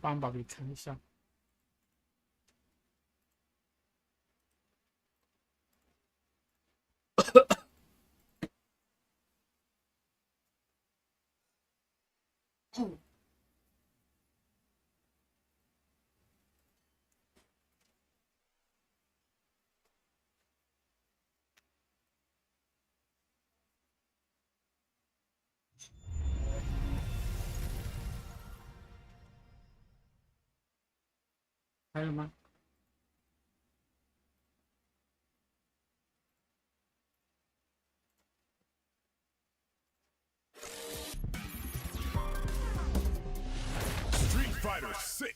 帮宝给看一下。还有吗？Fighter6。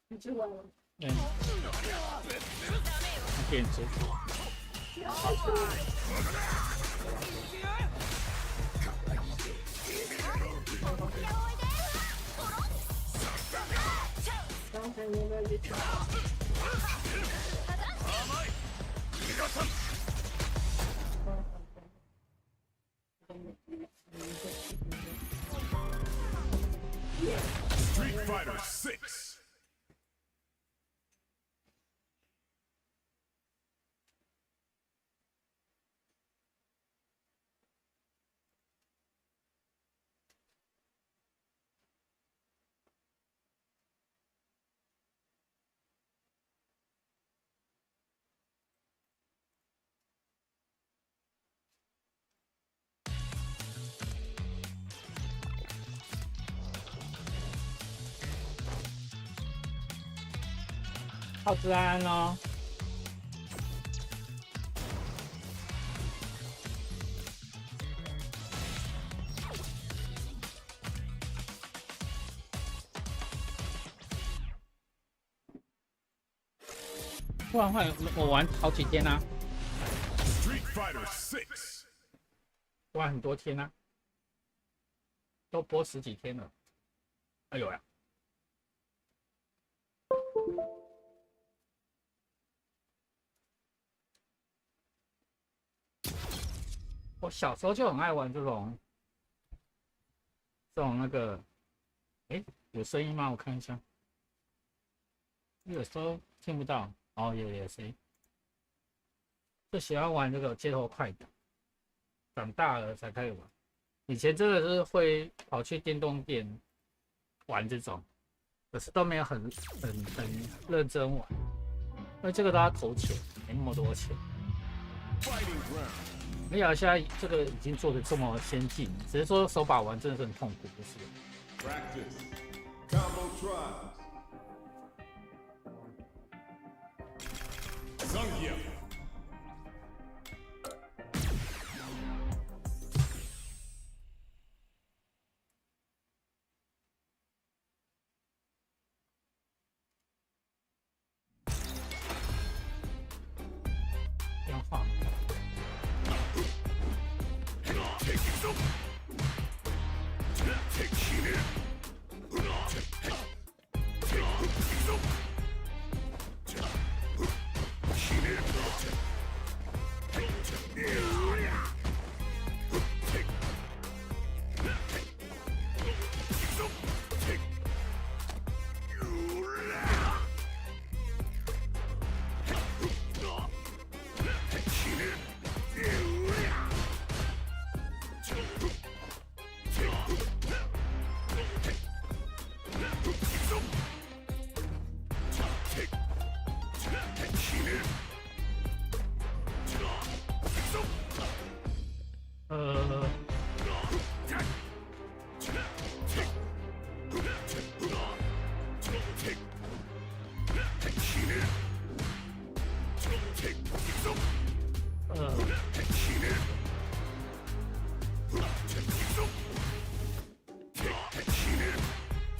你吃完了？嗯。变质。刚才你们去跳。Fighter6。好治安哦。不然换我玩好几天啊。Fighter6。玩很多天啊，都播10几天了。哎呦呀！我小时候就很爱玩这种那个，有声音吗？我看一下，有时候听不到。哦，有声音。就喜欢玩这个街头快打，长大了才开始玩。以前真的是会跑去电动店玩这种，可是都没有很认真玩，因为这个都要投钱，没那么多钱。没想到现在这个已经做的这么先进，只是说手把玩真的是很痛苦，不是？电话。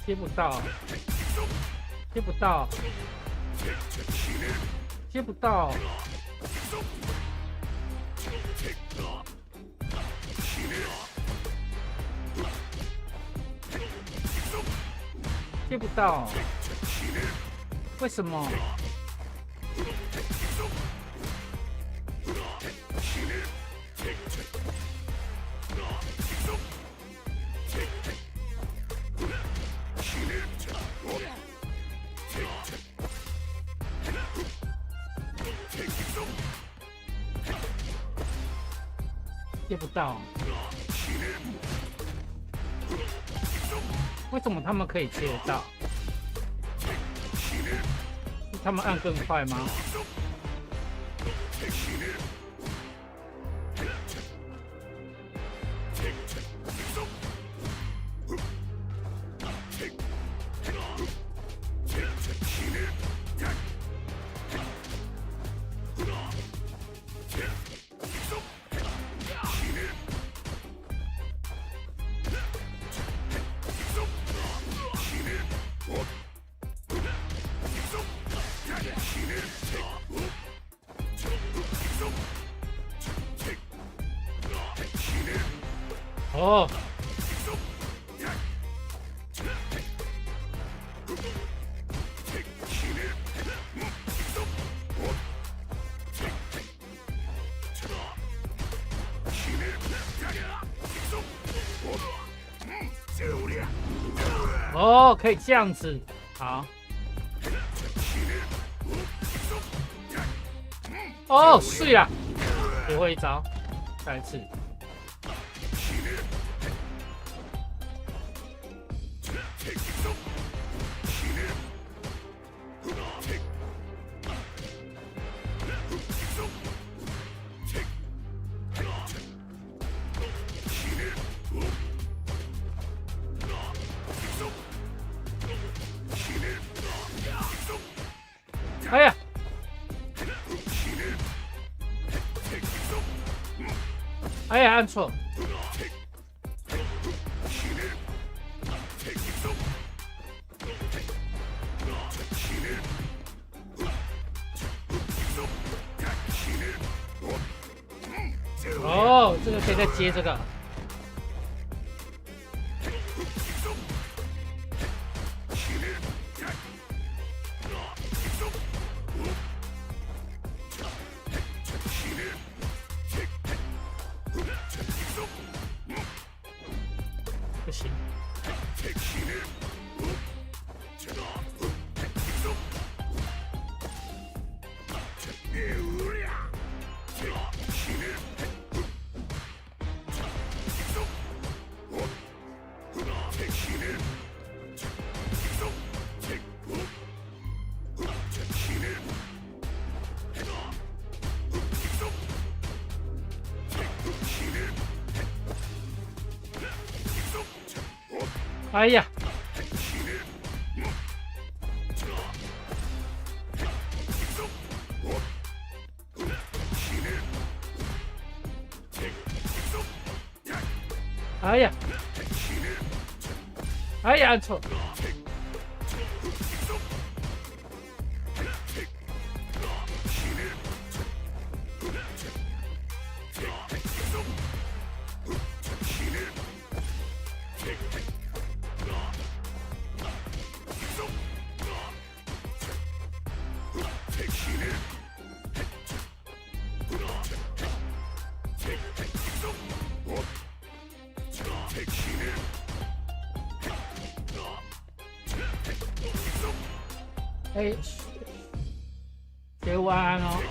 接不到，接不到，接不到。接不到，为什么？接不到，为什么他们可以接得到？他们按更快吗？哦，哦，可以这样子，好。哦，是呀，学会一招，再一次。哎呀！哎呀，按错。哦，这个可以再接这个。不行。哎呀！哎呀！哎呀，按错。哎，学晚安哦。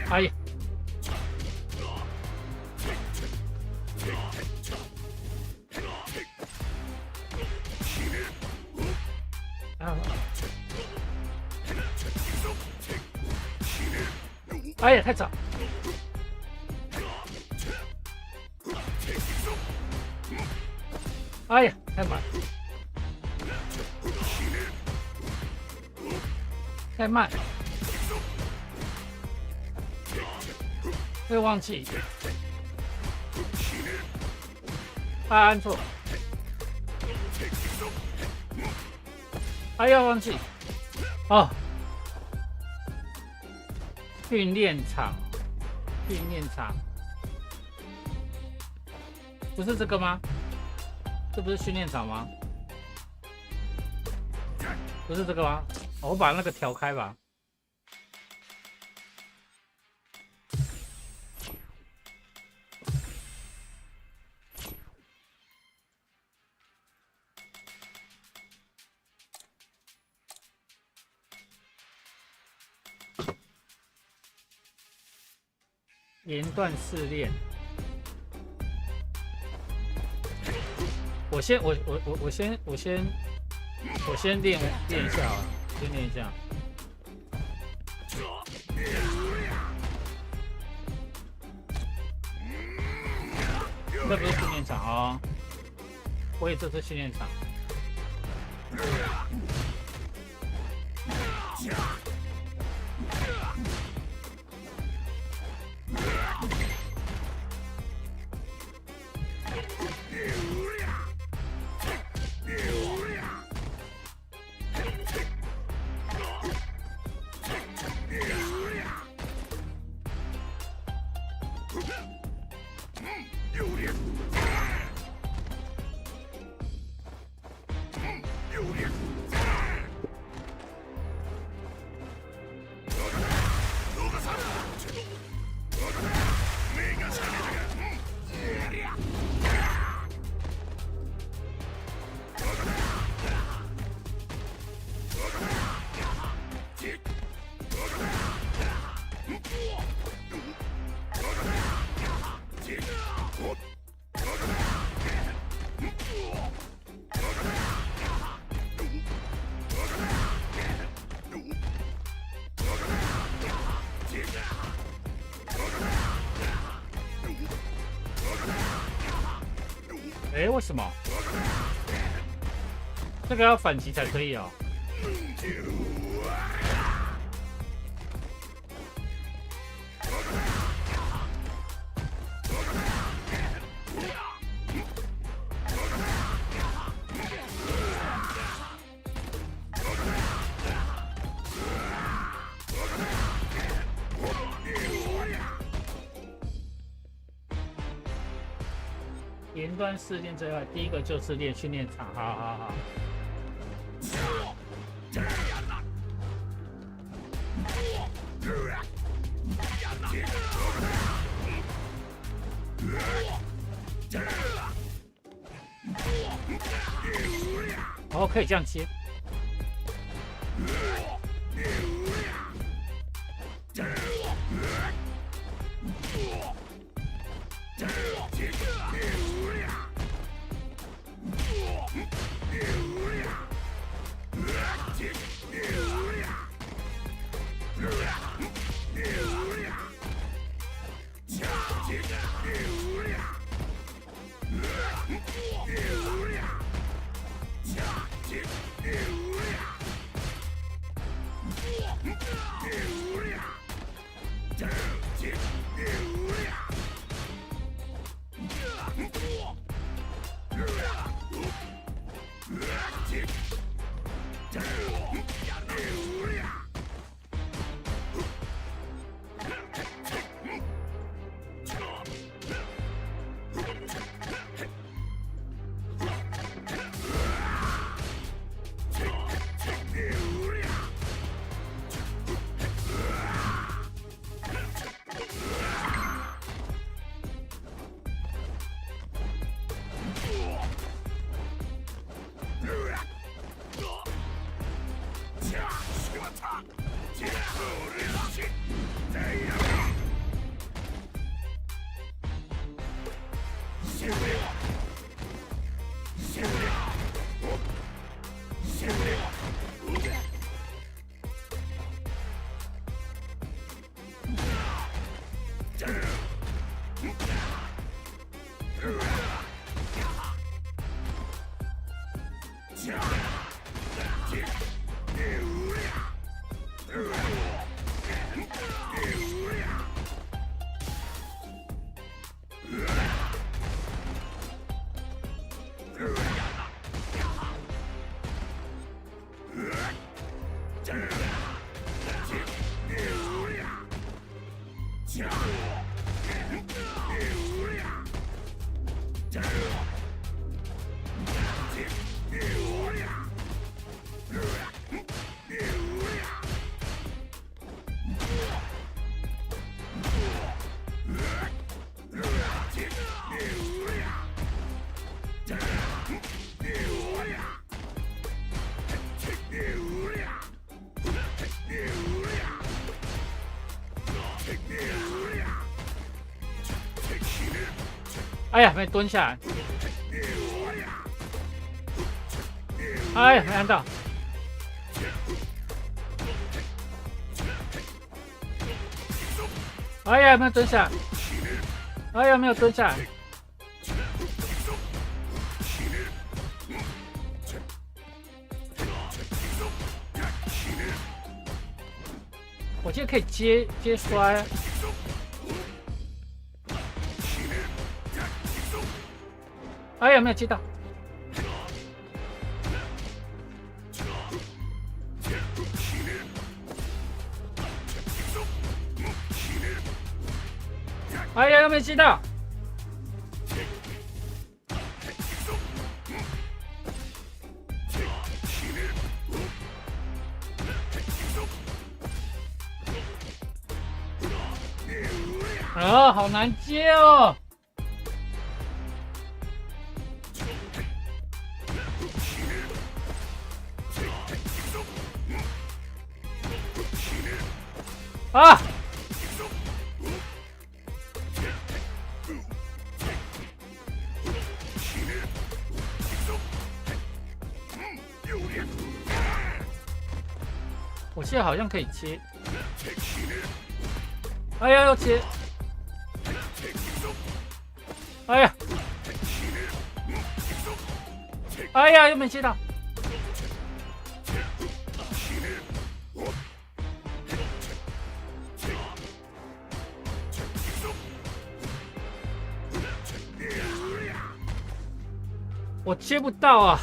哎呀！哎呀，太早！哎呀，太慢！太慢！会忘记。按错。哎呀，忘记哦，训练场，不是这个吗？这不是训练场吗？不是这个吗？哦，我把那个调开吧。连段试炼，我先练一下啊，先练一下。这不是训练场哦，我也这是训练场。哎，为什么？这个要反击才可以哦。连段试炼最快，第一个就是练训练场，好。哦，可以这样接。哎呀，没蹲下来。哎呀，没按到。哎呀，没有蹲下来。哎呀，没有蹲下来。我记得可以接摔。哎呀，没有接到。哎呀，又没接到。啊，好难接哦。啊！我记得好像可以接。哎呀，要接！哎呀！哎呀，又没接到。我接不到啊！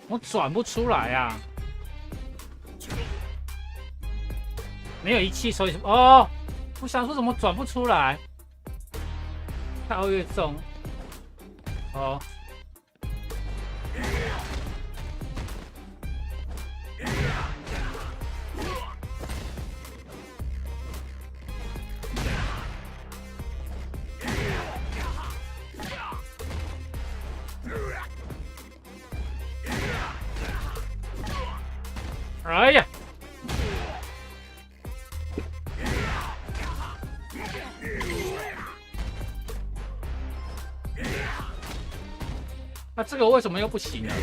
我转不出来啊！没有仪器，所以哦，我想说怎么转不出来？太越重哦。哎呀！那这个为什么又不行呢？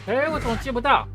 哎，我怎么接不到？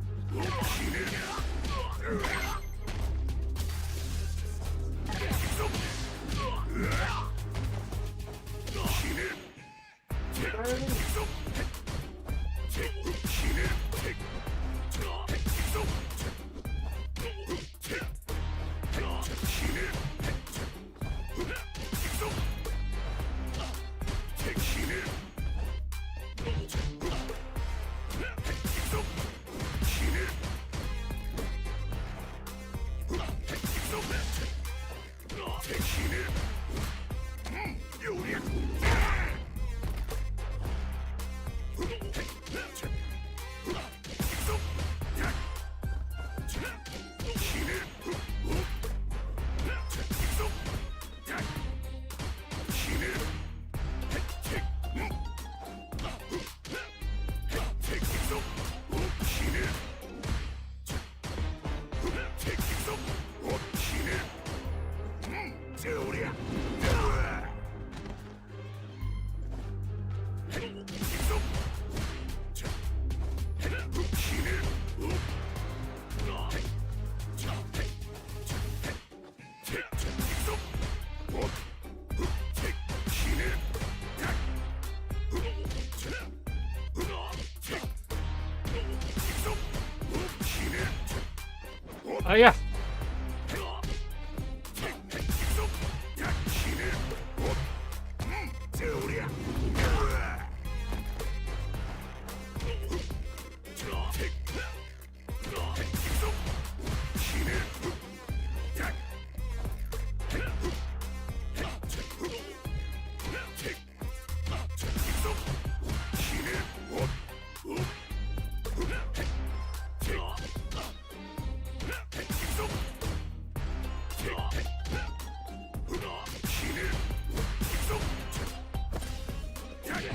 哎呀！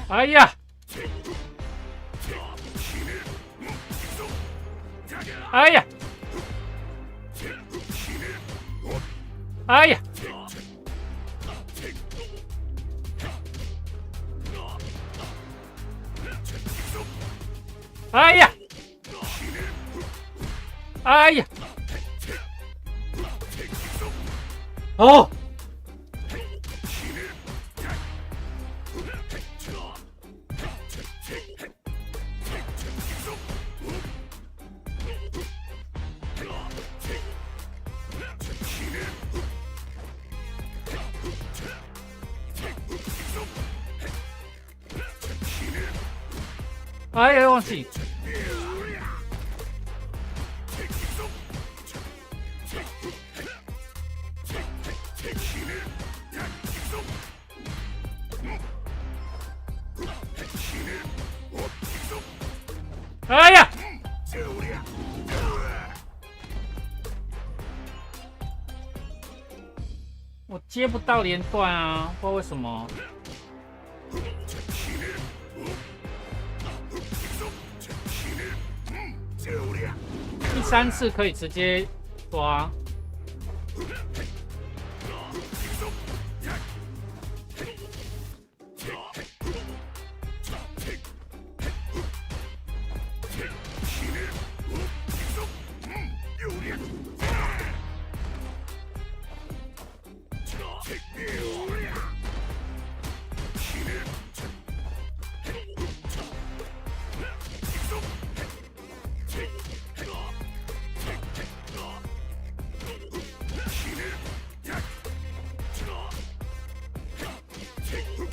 哎呀！哎呀！哎呀！哎呀！哎呀！哦！哎呀，忘记！哎呀！我接不到连段啊，不知道为什么。第3次可以直接抓。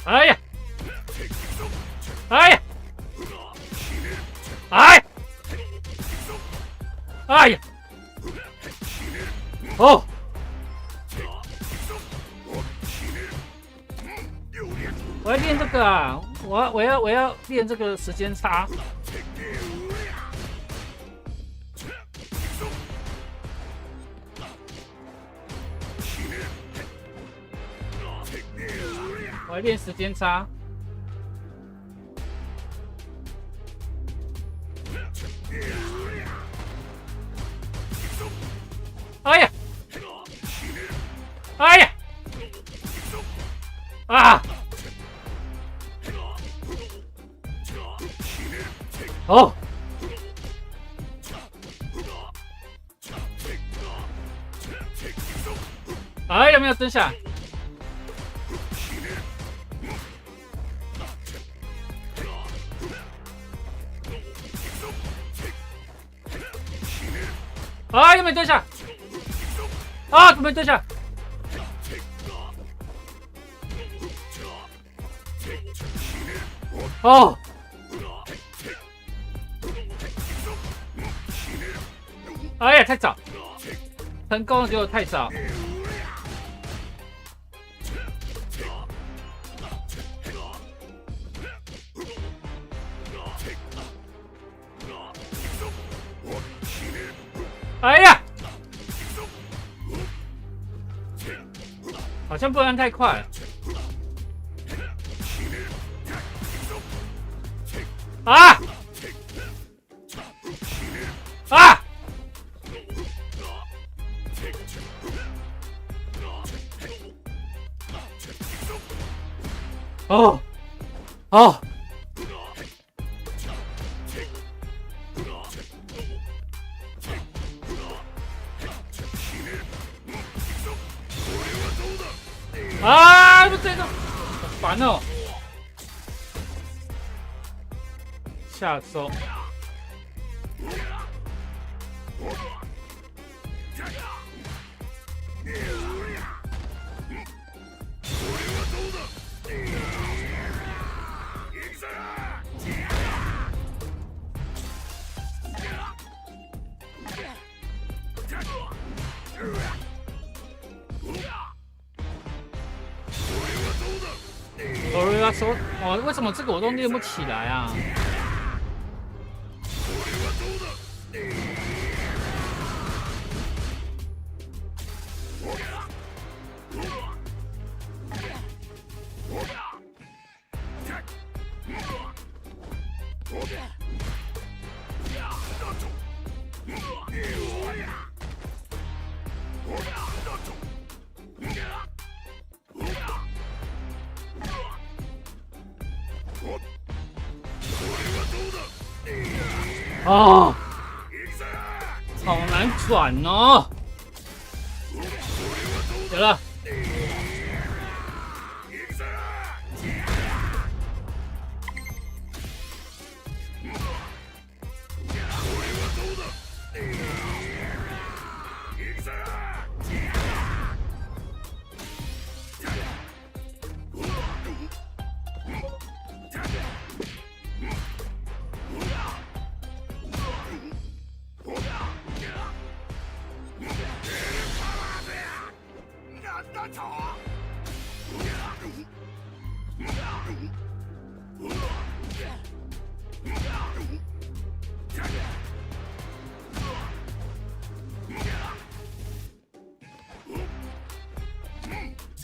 哎呀！哎呀！哎！哎呀！哦！我要练这个啊！我要练这个时间差。有点时间差。哎呀！哎呀！啊！哦！哎，有没有蹲下？哎，有没有蹲下？啊，有没有蹲下？哦！哎呀，太早，成功了结果太早。哎呀，好像不能太快了。啊！啊！哦！哦！啊！不这个，好烦哦！下周。我要说，哦，为什么这个我都练不起来啊？哦，好难转哦！有了。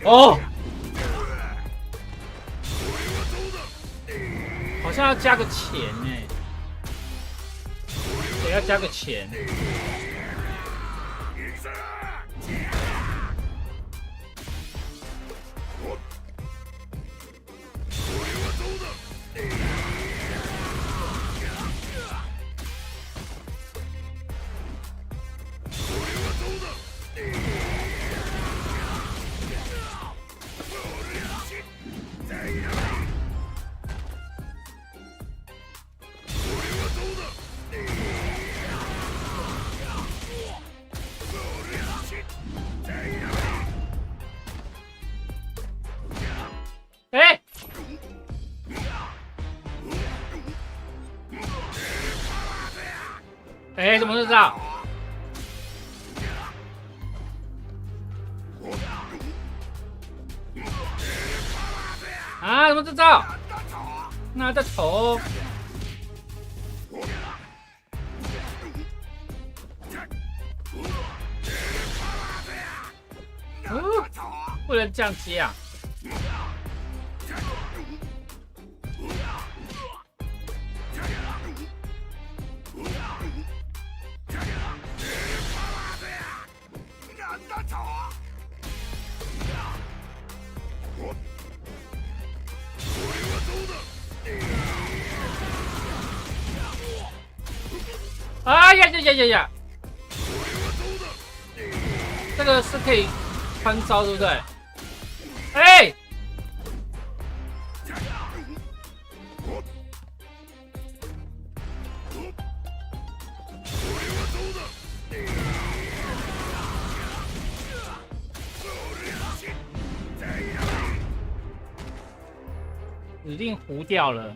哦，好像要加个钱呢，得要加个钱。哎，哎，怎么知道？啊，怎么知道？拿着头。不能这样接啊！哎呀呀呀呀呀！这个是可以翻招，对不对？哎！指定糊掉了。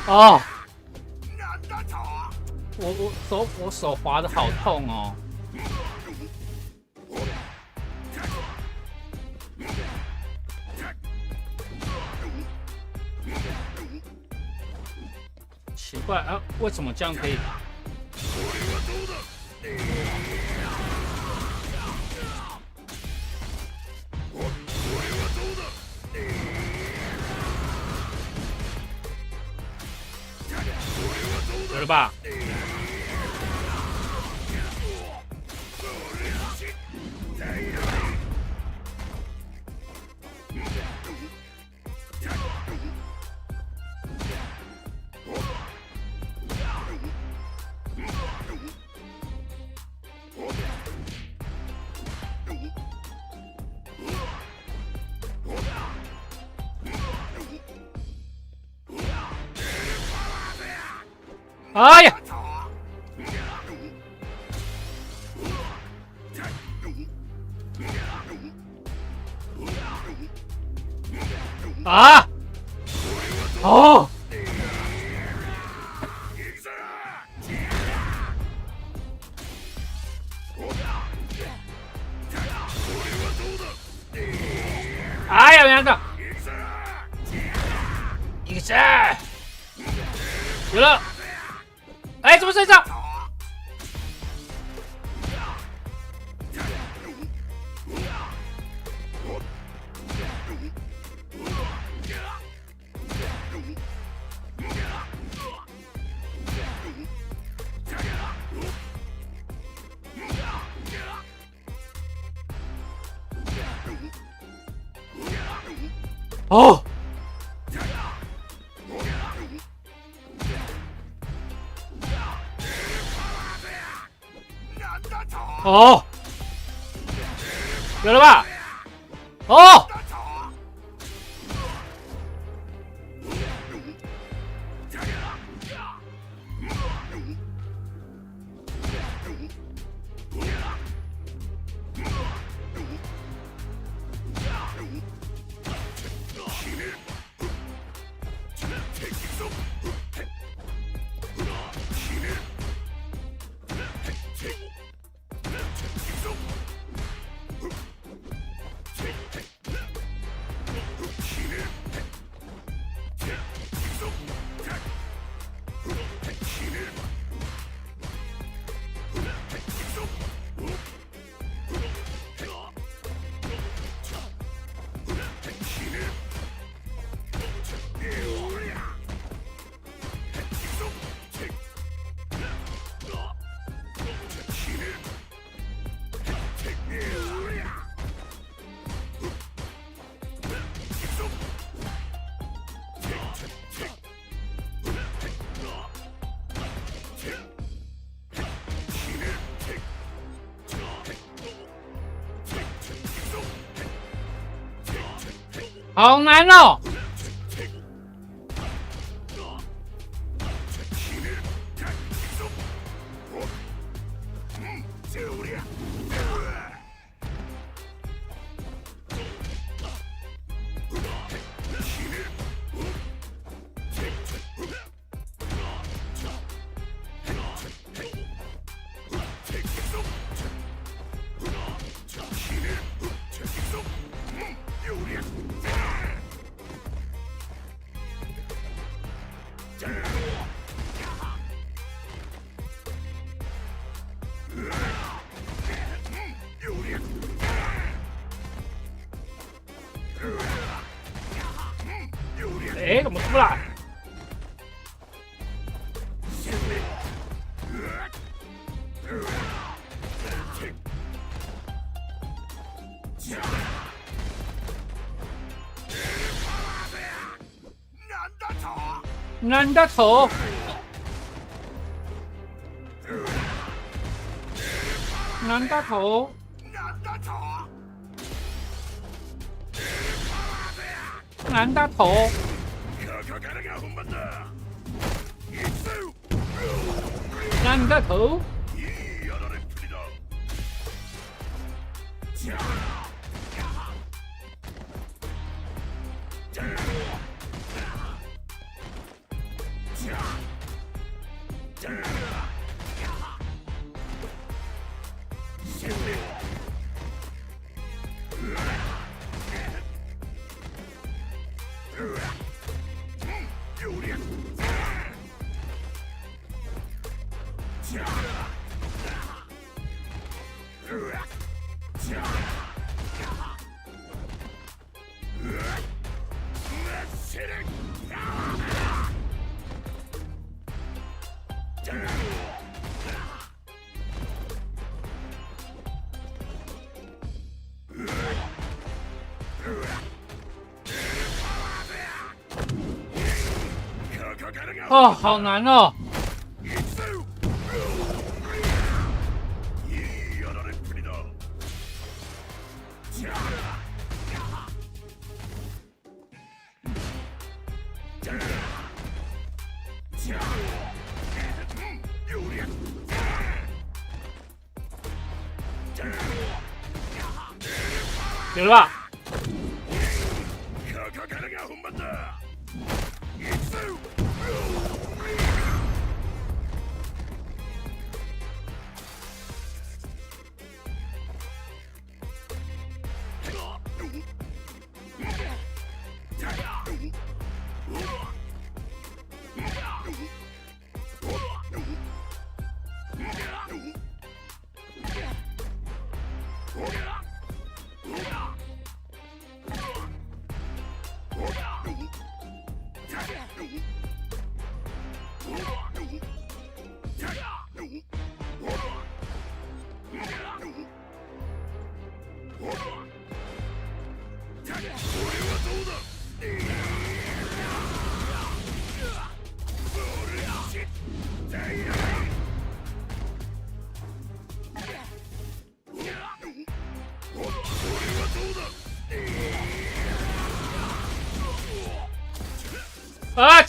哦，我手滑的好痛哦。奇怪啊，为什么这样可以？有了吧？哎呀！啊！哦！哎呀，娘的！一个杀！有了！哎，怎么睡着？哦！哦，有了吧？哦，好难哦！哎，怎么出不来？难得头，难得头，难得头，难得头。哦，好难哦！有了吧？啊！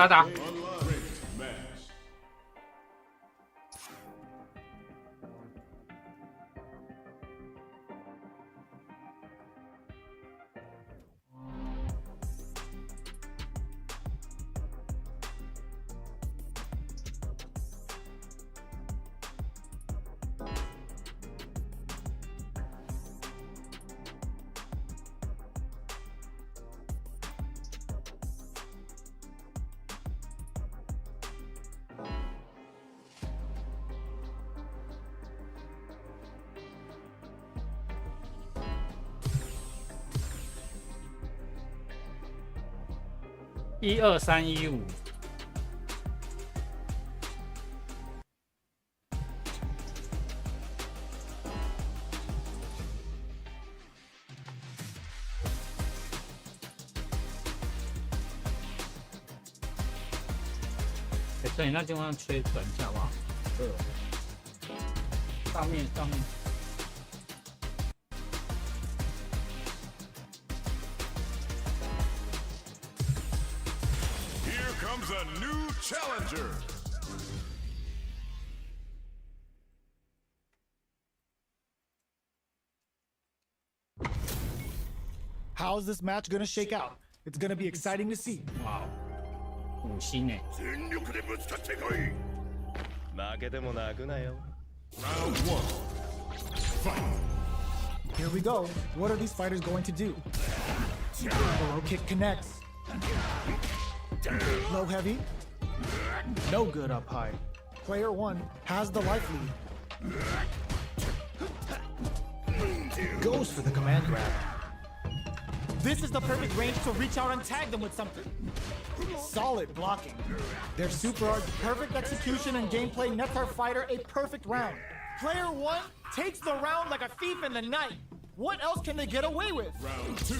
打！ 12315。对，那地方吹转一下好不好？上面。Here comes a new challenger. How's this match gonna shake out? It's gonna be exciting to see. 哇，5星哎！全力でぶつかってこい。負けても泣くなよ。 Round 1. Fight. Here we go. What are these fighters going to do? Low kick connects. Low heavy. No good up high. Player 1 has the life lead. Goes for the command grab. This is the perfect range to reach out and tag them with something. Solid blocking. Their super art, perfect execution and gameplay nets our fighter a perfect round. Player 1 takes the round like a thief in the night. What else can they get away with? Round 2.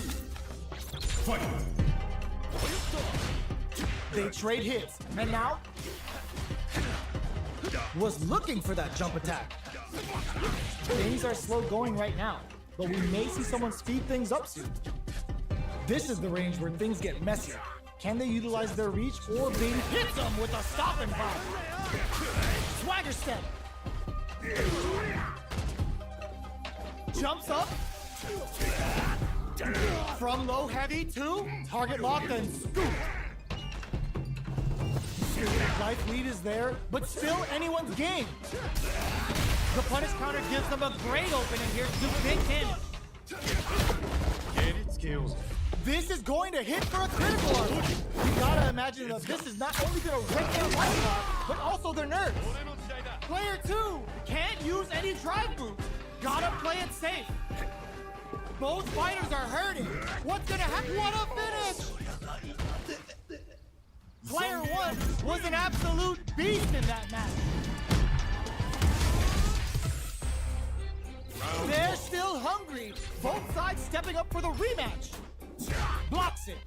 Fight. They trade hits, and now was looking for that jump attack. Things are slow going right now, but we may see someone speed things up soon. This is the range where things get messy. Can they utilize their reach or Bing hits them with a stopping bomb? Swagger step. Jumps up. From low heavy to target locked and scoop. Life lead is there, but still anyone's game. The punish counter gives them a great opening here to do big damage. Get it, skills. This is going to hit for a critical armor. You gotta imagine that this is not only gonna wreck their life bar, but also their nerves. Player 2 can't use any drive boots. Gotta play it safe. Both fighters are hurting. What's gonna happen? What a finish! Player 1 was an absolute beast in that match. They're still hungry. Both sides stepping up for the rematch. Blocks it.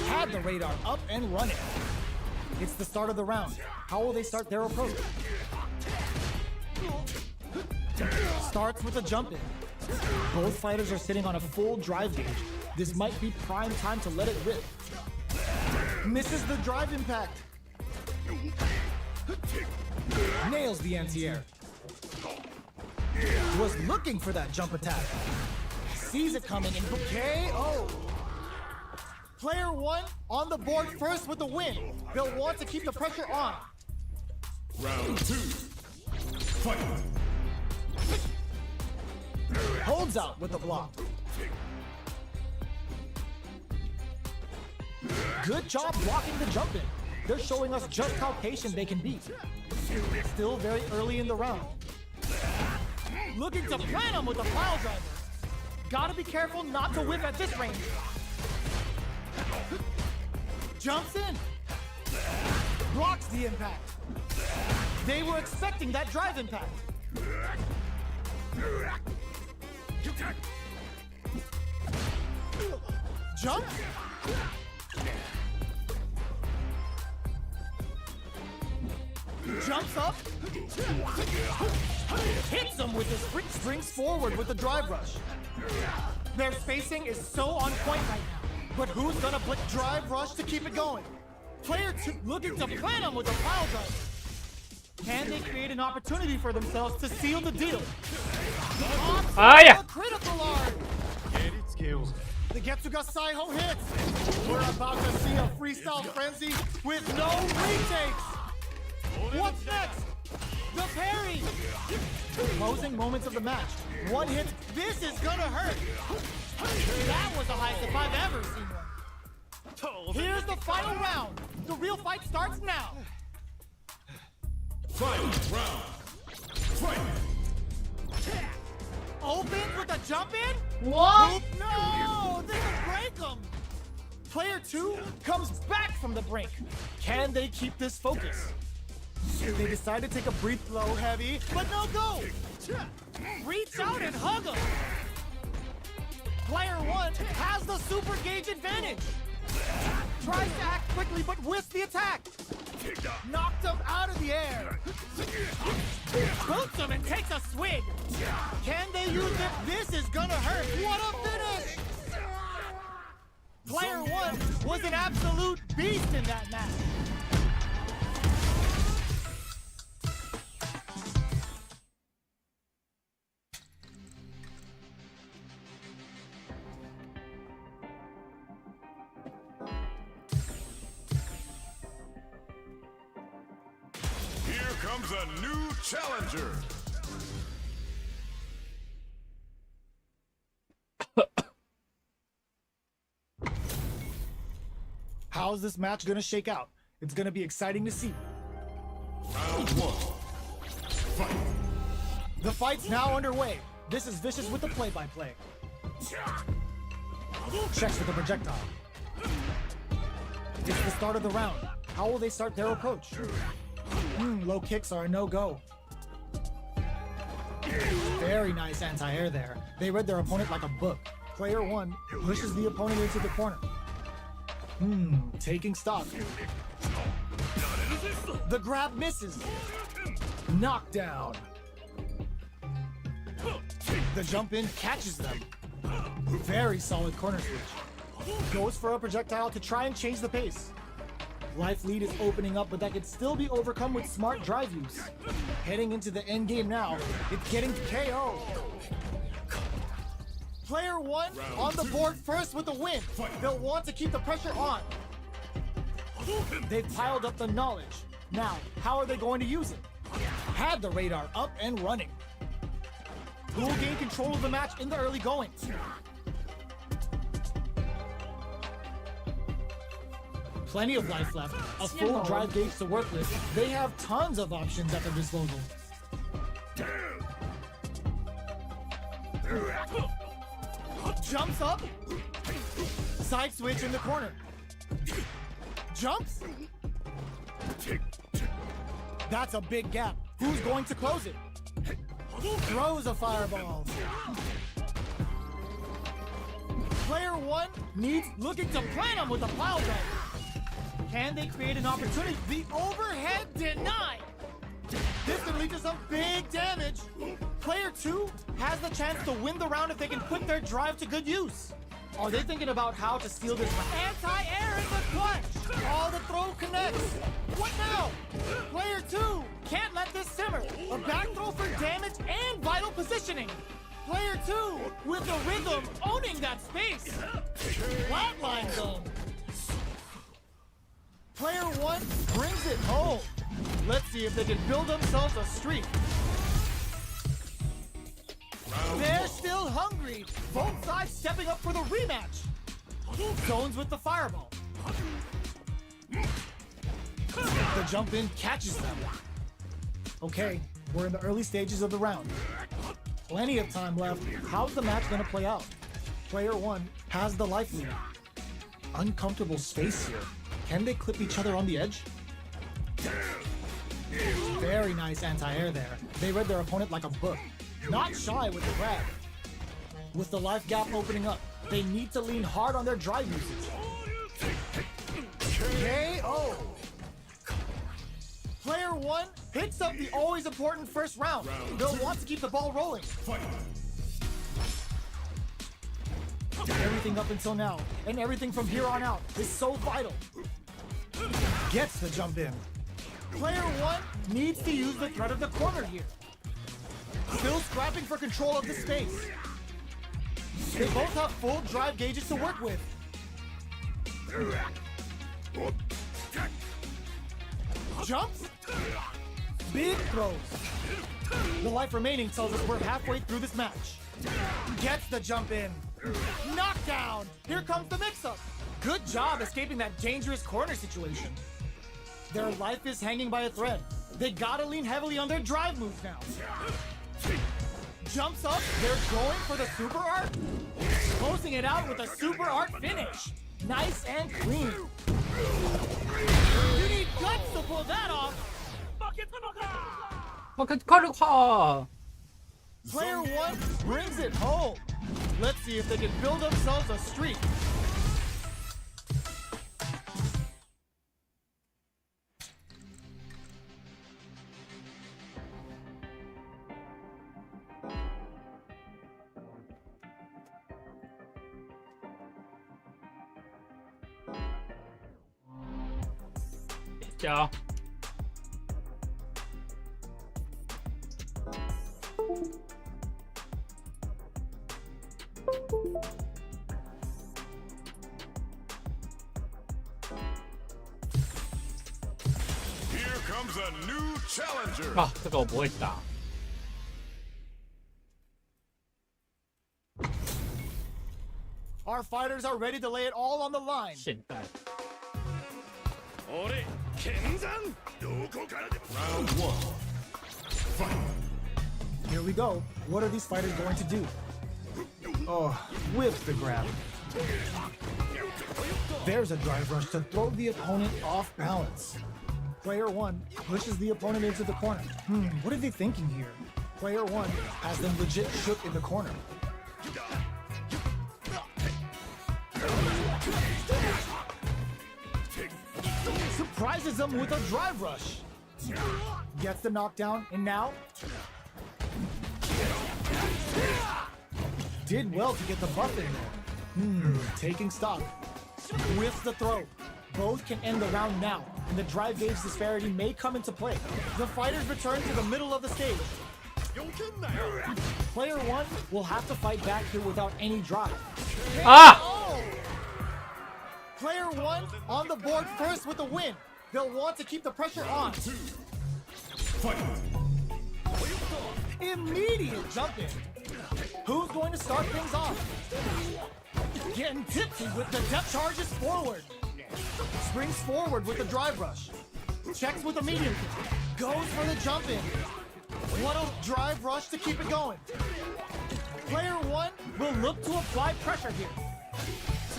Had the radar up and running. It's the start of the round. How will they start their approach? Starts with a jump in. Both fighters are sitting on a full drive gauge. This might be prime time to let it rip. Misses the drive impact. Nails the anti-air. Was looking for that jump attack. Sees it coming and KO. Player 1 on the board first with the win. They'll want to keep the pressure on. Round 2. Fight. Holds out with the block. Good job blocking the jump in. They're showing us just how patient they can be. Still very early in the round. Looking to plant him with a pile driver. Gotta be careful not to whip at this range. Jumps in. Blocks the impact. They were expecting that drive impact. Jump. Jumps up. Hits him with his springs forward with the drive rush. Their spacing is so on point right now. But who's gonna blitz drive rush to keep it going? Player 2 looking to plant him with a pile driver. Can they create an opportunity for themselves to seal the deal? A critical art. Get it, skills. The Getsuga Saiho hits. We're about to see a freestyle frenzy with no retakes. What's next? The parry. Closing moments of the match. One hit. This is gonna hurt. That was the highest if I've ever seen one. Here's the final round. The real fight starts now. Final round. Fight. Opens with a jump in. What? No! this will break them! Player 2 comes back from the brink. Can they keep this focus? They decide to take a brief blow heavy, but no go! Reach out and hug him! Player 1 has the super gauge advantage! Tries to act quickly, but whiffs the attack! Knocked him out of the air! Boots him and takes a swig! Can they use it? This is gonna hurt! What a finish! Player 1 was an absolute beast in that match! Here comes a new challenger. How's this match gonna shake out? It's gonna be exciting to see. Round 1. Fight. The fight's now underway. This is Vicious with the play-by-play. Checks with the projectile. It's the start of the round. How will they start their approach? Low kicks are a no-go. Very nice anti-air there. They read their opponent like a book. Player 1 pushes the opponent into the corner. Taking stock. The grab misses. Knockdown. The jump in catches them. Very solid corner switch. Goes for a projectile to try and change the pace. Life lead is opening up, but that could still be overcome with smart drive use. Heading into the end game now, it's getting KO. Player 1 on the board first with the win. They'll want to keep the pressure on. They've piled up the knowledge. Now, how are they going to use it? Had the radar up and running. Who will gain control of the match in the early goings? Plenty of life left, a full drive gauge to work with. They have tons of options at their disposal. Jumps up. Side switch in the corner. Jumps. That's a big gap. Who's going to close it? Throws a fireball. Player 1 needs looking to plant him with a pile driver. Can they create an opportunity? The overhead denied. This could lead to some big damage. Player 2 has the chance to win the round if they can put their drive to good use. Are they thinking about how to steal this round? Anti-air in the clutch. All the throw connects. What now? Player 2 can't let this simmer. A back throw for damage and vital positioning. Player 2 with the rhythm owning that space. Flatline zone. Player 1 brings it home. Let's see if they can build themselves a streak. They're still hungry. Both sides stepping up for the rematch. Zones with the fireball. The jump in catches them. Okay, we're in the early stages of the round. Plenty of time left. How's the match gonna play out? Player 1 has the life lead. Uncomfortable space here. Can they clip each other on the edge? Very nice anti-air there. They read their opponent like a book. Not shy with the grab. With the life gap opening up, they need to lean hard on their drive usage. KO! Player 1 picks up the always important first round. They'll want to keep the ball rolling. Everything up until now, and everything from here on out, is so vital. Gets the jump in. Player 1 needs to use the threat of the corner here. Still scrapping for control of the space. They both have full drive gauges to work with. Jumps. Big throws. The life remaining tells us we're halfway through this match. Gets the jump in. Knockdown. Here comes the mix-up. Good job escaping that dangerous corner situation. Their life is hanging by a thread. They gotta lean heavily on their drive moves now. Jumps up. They're going for the super art. Closing it out with a super art finish. Nice and clean. You need guts to pull that off. Player 1 brings it home. Let's see if they can build themselves a streak. Here comes a new challenger. 啊，这个我不会打。 Our fighters are ready to lay it all on the line. 现代 Round 1. Fight. Here we go. What are these fighters going to do? Oh, whip the grab. There's a drive rush to throw the opponent off balance. Player 1 pushes the opponent into the corner. What are they thinking here? Player 1 has them legit shook in the corner. Surprises them with a drive rush. Gets the knockdown, and now did well to get the buff in there. Taking stock. Whiffs the throw. Both can end the round now, and the drive gauge disparity may come into play. The fighters return to the middle of the stage. Player 1 will have to fight back here without any drive. Ah! Oh! Player 1 on the board first with the win. They'll want to keep the pressure on. Fight. Immediate jump in. Who's going to start things off? Getting tipsy with the depth charges forward. Springs forward with the drive rush. Checks with a medium kick. Goes for the jump in. What a drive rush to keep it going. Player 1 will look to apply pressure here.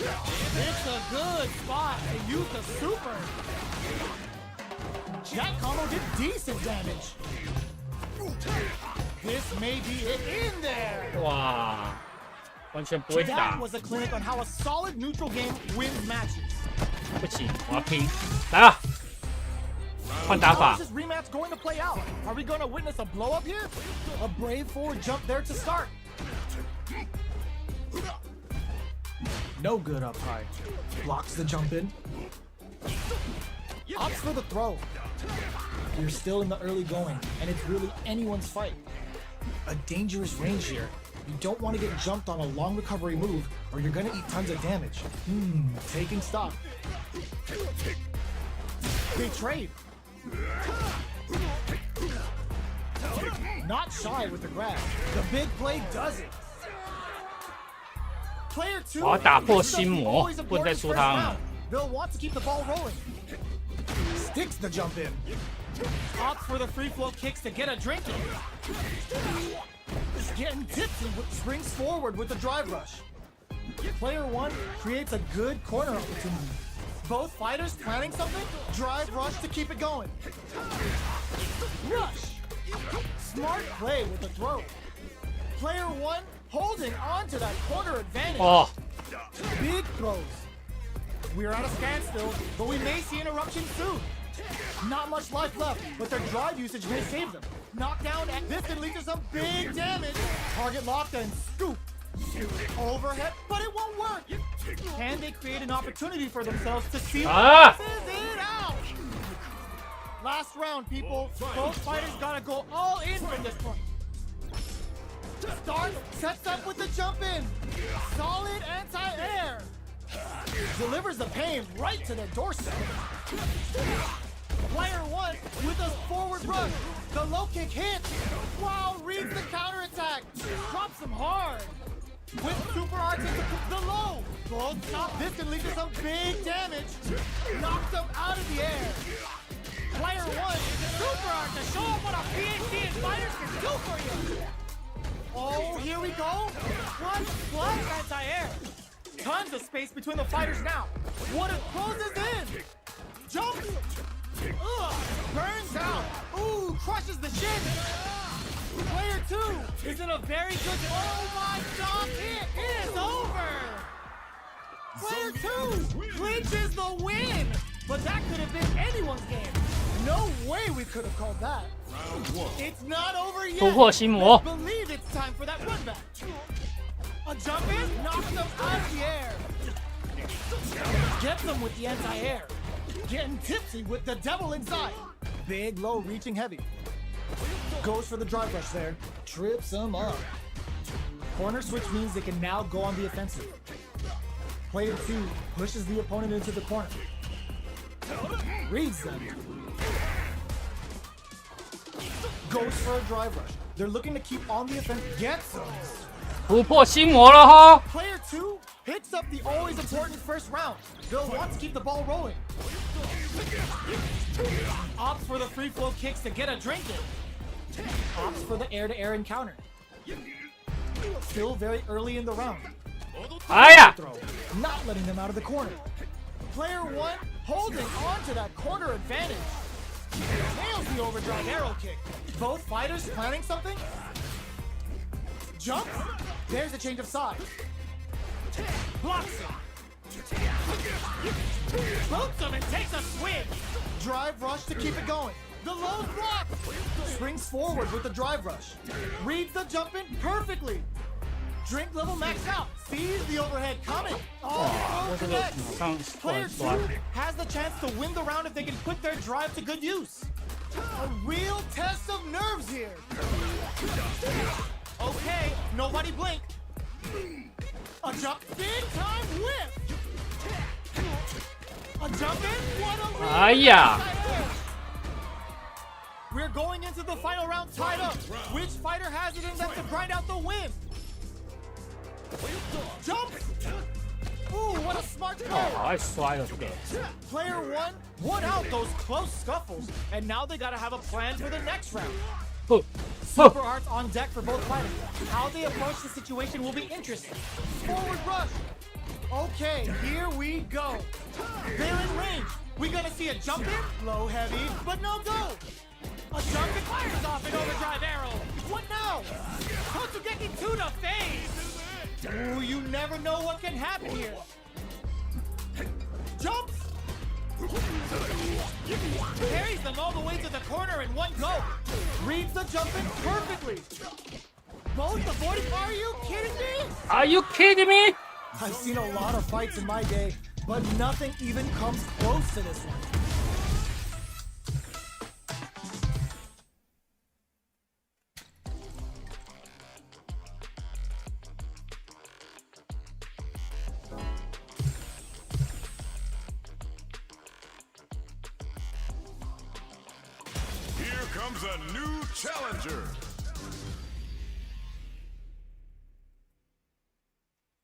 It's a good spot to use the super. That combo did decent damage. This may be it in there. 哇，完全不会 That 打， was a clinic on how a solid neutral game wins matches. 不行，我要拼，来了，换打 How 法 is，this rematch going to play out? Are we going to witness a blow up here? A brave forward jump there to start. No good up high. Blocks the jump in. Opts for the throw. You're still in the early going, and it's really anyone's fight. A dangerous range here. You don't want to get jumped on a long recovery move, or you're going to eat tons of damage. Taking stock. They trade. Not shy with the grab. The big play does it. Player 2 我要打破心魔，不能再输他了。 They'll want to keep the ball rolling. Sticks the jump in. Opts for the free flow kicks to get a drink in. Getting tipsy with springs forward with the drive rush. Player 1 creates a good corner opportunity. Both fighters planning something? Drive rush to keep it going. Rush. Smart play with the throw. Player 1 holding on to that corner advantage. 哦， Big throws. We're at a standstill, but we may see an eruption soon. Not much life left, but their drive usage may save them. Knockdown, and this can lead to some big damage. Target locked and scoop. Overhead, but it won't work. Can they create an opportunity for themselves to see Ah! what it out? Last round, people. Both fighters gotta go all in from this point. Start, sets up with the jump in. Solid anti-air. Delivers the pain right to their doorstep. Player 1 with a forward rush. The low kick hits. Wow, reads the counterattack. Drops him hard. With super arts into the low. Both stop. This can lead to some big damage. Knocks them out of the air. Player 1, super art to show off what a PhD and fighters can do for you. Oh, here we go. What? Anti-air. Tons of space between the fighters now. What it closes in. Jump. Burns out. Ooh, crushes the shin. Player 2 is in a very good. Oh my God! It is over. Player 2 clinches the win, but that could have been anyone's game. No way we could have called that. It's not over yet. 突破心魔。 Believe it's time for that run back. A jump in knocks them out of the air. Gets them with the anti-air. Getting tipsy with the devil inside. Big, low, reaching heavy. Goes for the drive rush there. Trips them up. Corner switch means they can now go on the offensive. Player 2 pushes the opponent into the corner. Reads them. Goes for a drive rush. They're looking to keep on the offense. Gets them. 突破心魔了哈！ Player 2 picks up the always important first round. They'll want to keep the ball rolling. Opts for the free flow kicks to get a drink in. Opts for the air-to-air encounter. Still very early in the round. 哎呀， Throw, not letting them out of the corner. Player 1 holding on to that corner advantage. Nails the overdrive arrow kick. Both fighters planning something. Jump. There's a change of sides. Blocks him. Boots him and takes a swing. Drive rush to keep it going. The low block. Springs forward with the drive rush. Reads the jump in perfectly. Drink level maxed out. Sees the overhead coming. Oh, connects. Player 2 has the chance to win the round if they can put their drive to good use. A real test of nerves here. Okay, nobody blink. A jump, big time whip. A jump in, what a real 哎呀， We're going into the final round tied up. Which fighter has it in them to grind out the win? Jump! Ooh, what a smart 好 play. 爱摔了这个。 Player 1 won out those close scuffles, and now they gotta have a plan for the next round. 哼 Super arts on deck for both fighters. How they approach the situation will be interesting. Forward rush. Okay, here we go. They're in range. We gonna see a jump in, low heavy, but no go. A jump and fires off an overdrive arrow. What now? Kotsugeki to the face. Ooh, you never know what can happen here. Jumps. Carries them all the way to the corner in one go. Reads the jump in perfectly. Both avoiding. Are you kidding me? Are you kidding me? I've seen a lot of fights in my day, but nothing even comes close to this one. Here comes a new challenger.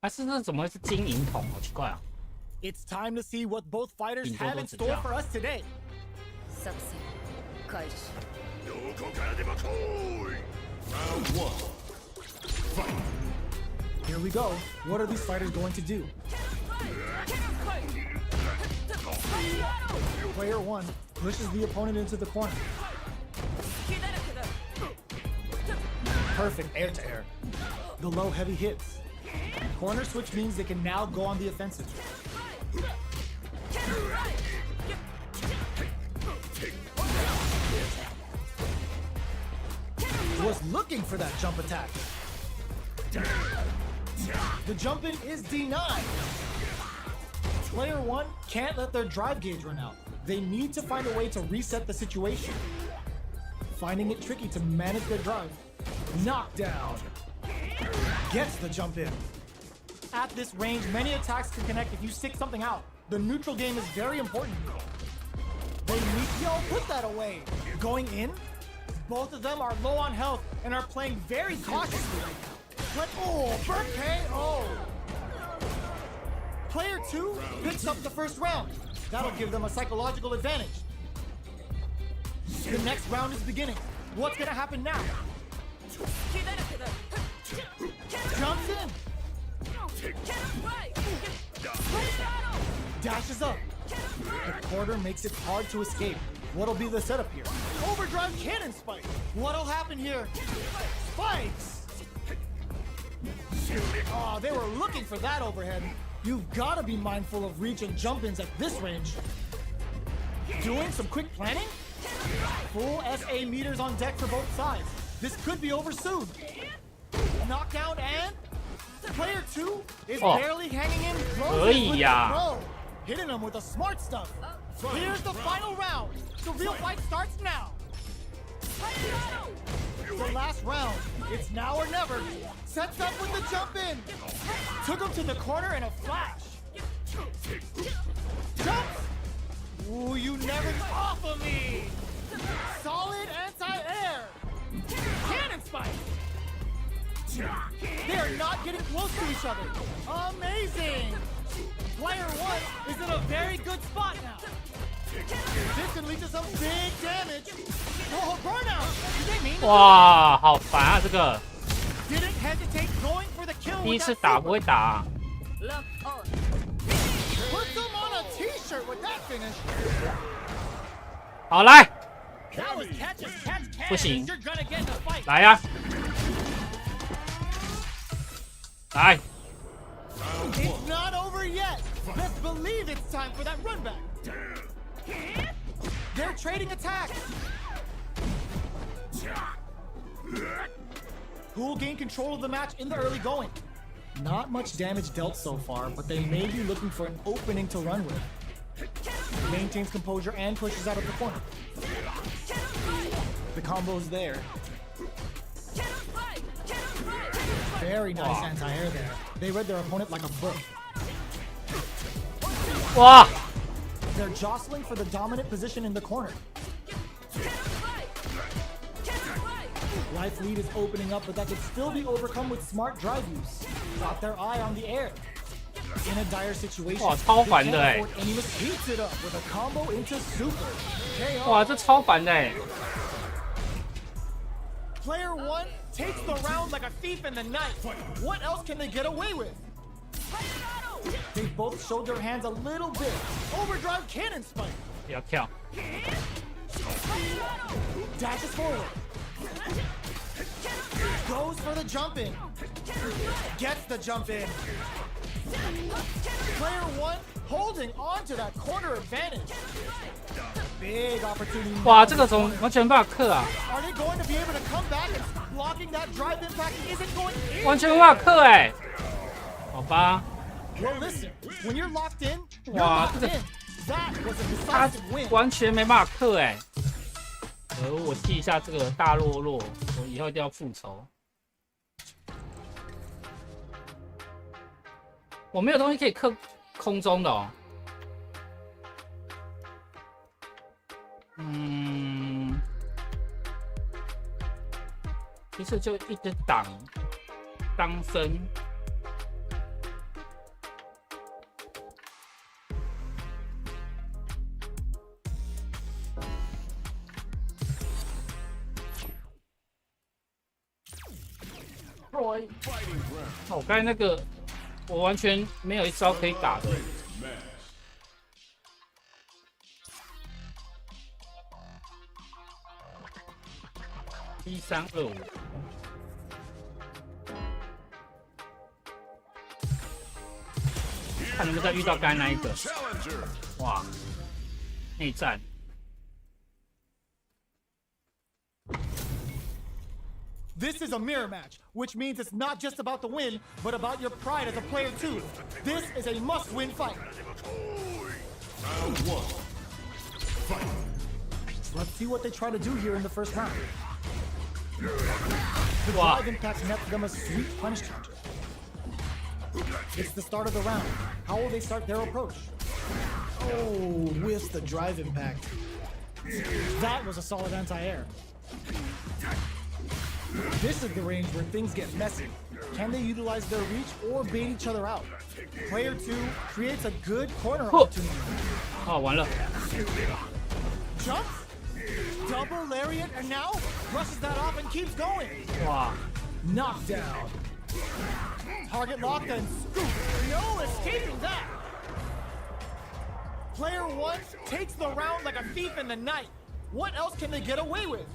还是这怎么会是金银桶？好奇怪啊！ It's time to see what both fighters 顶多 have 都 in 只这 store 样 for us today. 作戦開始 Round 1. Fight. Here we go. What are these fighters going to do? Player 1 pushes the opponent into the corner. Perfect air to air. The low heavy hits. Corner switch means they can now go on the offensive. Was looking for that jump attack. The jump in is denied. Player 1 can't let their drive gauge run out. They need to find a way to reset the situation. Finding it tricky to manage their drive. Knockdown. Gets the jump in. At this range, many attacks can connect if you stick something out. The neutral game is very important. They need, put that away. Going in? Both of them are low on health and are playing very cautiously right now. But, first KO. Player 2 picks up the first round. That'll give them a psychological advantage. The next round is beginning. What's gonna happen now? Jumps in. Dashes up. The quarter makes it hard to escape. What'll be the setup here? Overdrive cannon spike. What'll happen here? Spikes. Oh, they were looking for that overhead. You've got to be mindful of reach and jump-ins at this range. Doing some quick planning? Full SA meters on deck for both sides. This could be over soon. Knockdown and player 2 is barely hanging in close. Hitting him with the smart stuff. Here's the final round. The real fight starts now. The last round. It's now or never. Sets up with the jump in. Took him to the corner in a flash. Jumps. Ooh, you never off of me. Solid anti-air. Cannon spike. They are not getting close to each other. Amazing. Player 1 is in a very good spot now. This can lead to some big damage. Oh, burnout. Did they mean 哇，好烦啊！这个 Didn't hesitate going for the kill 第一 with 次 that 打不会 super. 打、啊。 Puts them on a t-shirt with that finish. 好，来， That was catch as catch can. 不行 You're gonna get in a fight. 来呀、来， It's not over yet. Let's believe it's time for that run back. They're trading attacks. Who'll gain control of the match in the early going? Not much damage dealt so far, but they may be looking for an opening to run with. Maintains composure and pushes out of the corner. The combo's there. Very nice anti-air there. They read their opponent like a book. 哇， They're jostling for the dominant position in the corner. Life lead is opening up, but that could still be overcome with smart drive use. Got their eye on the air. In a dire situation, 哇，超 they 烦 can't 的哎、 afford any heats it up with a combo into super. KO. 哇，这超烦的哎、 Player 1 takes the round like a thief in the night. What else can they get away with? They both showed their hands a little bit. Overdrive cannon spike. 不要跳， Dashes forward. Goes for the jump in. Gets the jump in. Player 1 holding on to that corner advantage. Big opportunity. 哇，这个怎么完全没办法克啊？ Are they going to be able to come back and blocking that drive impact isn't going in? 完全没办法克哎、好吧， Well, listen, when you're locked in, you're Wow, locked in. That was a 他 decisive win. 完全没办法克哎、我记一下这个大洛洛，我以后一定要复仇。我没有东西可以克空中的哦。其实就一直挡当身。我刚才那个，我完全没有一招可以打的。1325，看能不能再遇到刚才那一个。哇，内战。 This is a mirror match, which means it's not just about the win, but about your pride as a player too. This is a must-win fight. Round 1. Fight. Let's see what they try to do here in the first round. The Wow. drive impact nets them a sweet punish counter. It's the start of the round. How will they start their approach? Oh, whiffs the drive impact. That was a solid anti-air. This is the range where things get messy. Can they utilize their reach or bait each other out? Player 2 creates a good corner opportunity. 哦，完了， Jumps, double lariat, and now brushes that off and keeps going. 哇， Knockdown. Target locked and scoop. No escaping that. Player 1 takes the round like a thief in the night. What else can they get away with?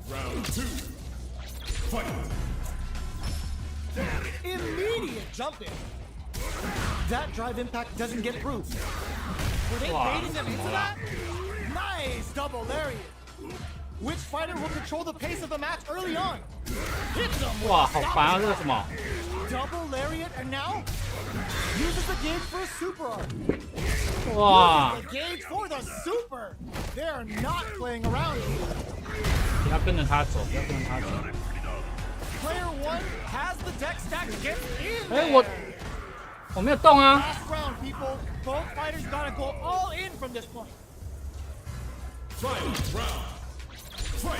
Round 2. Fight. Immediate jump in. That drive impact doesn't get through. Were they baiting them into that? Nice double lariat. Which fighter will control the pace of the match early on? Hit them. 哇，好烦啊！这是什么？ Double lariat and now uses the gauge for a super art. 哇！ The gauge for the super. They are not playing around here. 不要跟着他走，不要跟着他走。 Player 1 has the deck stack to get in 哎， there. 我没有动啊。 Last round, people. Both fighters gotta go all in from this point. Final round. Fight.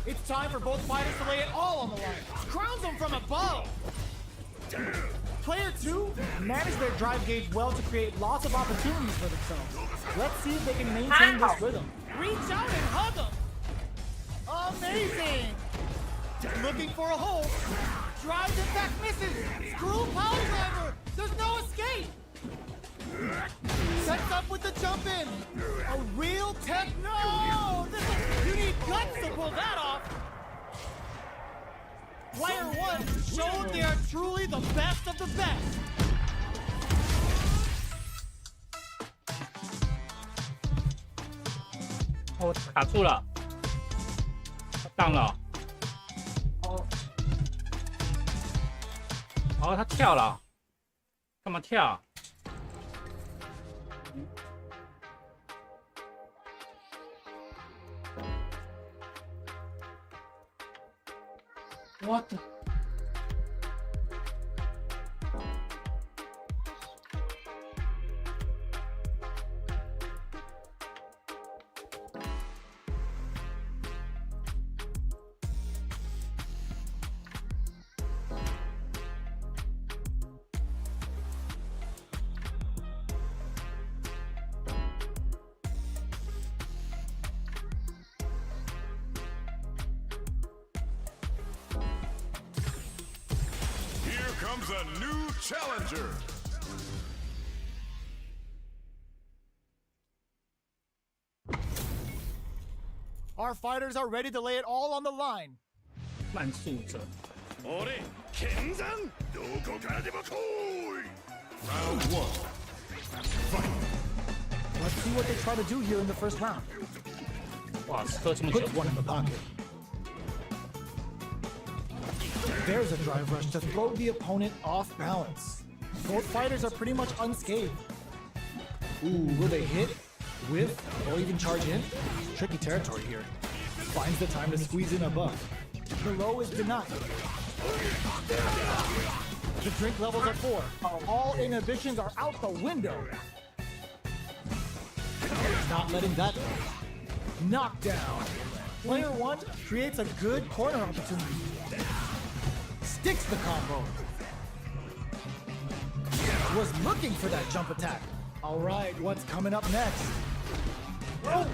It's time for both fighters to lay it all on the line. Crowns them from above. Player 2 managed their drive gauge well to create lots of opportunities for themselves. Let's see if they can maintain this rhythm. Reach out and hug them. Amazing. Looking for a hole. Drives impact misses. Screw power driver. There's no escape. Sets up with the jump in. A real tech. No! You need guts to pull that off. Player 1 showed they are truly the best of the best. 我卡住了，荡了。哦，他跳了，干嘛跳？ What the? Comes a new challenger. Our fighters are ready to lay it all on the line. 慢速者。 俺、剣山、どこからでも来い。Round 1. Fight. Let's see what they try to do here in the first round. 哇，喝这么久 Puts。one in the pocket. There's a drive rush to throw the opponent off balance. Both fighters are pretty much unscathed. Ooh, will they hit, whiff, or even charge in? Tricky territory here. Finds the time to squeeze in a buff. The low is denied. The drink levels are 4. All inhibitions are out the window. Not letting that go. Knockdown. Player 1 creates a good corner opportunity. Sticks the combo. Was looking for that jump attack. All right, what's coming up next? Oh,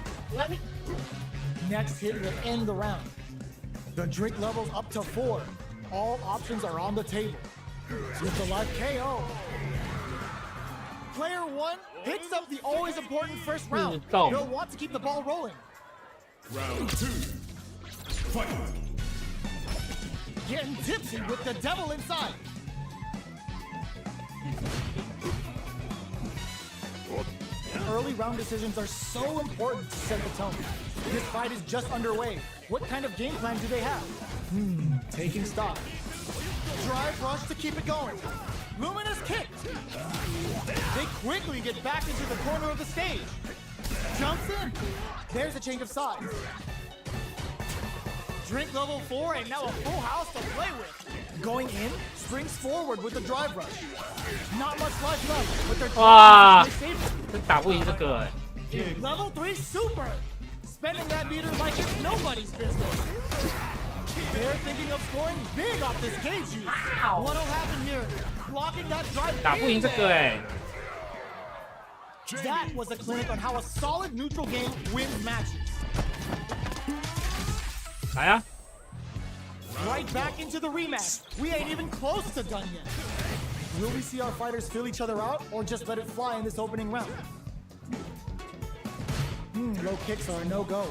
next hit will end the round. The drink level's up to 4. All options are on the table. With the live KO. Player 1 picks up the always important first round. He'll want to keep the ball rolling. Round 2. Fight. Getting tipsy with the devil inside. Early round decisions are so important to set the tone. This fight is just underway. What kind of game plan do they have? Taking stock. Drive rush to keep it going. Luminous kick. They quickly get back into the corner of the stage. Jumps in. There's a change of sides. Drink level 4 and now a full house to play with. Going in, springs forward with the drive rush. Not much life left, but they're 哇， they saved it. 这打不赢这个哎。 Level 3 super. Spending that meter like it's nobody's business. They're thinking of scoring big off this cage use. What'll happen here? Blocking that drive. 打不赢这个哎。 That was a clinic on how a solid neutral game wins matches. 来啊！ Right back into the rematch. We ain't even close to done yet. Will we see our fighters fill each other out or just let it fly in this opening round? Low kicks are a no-go.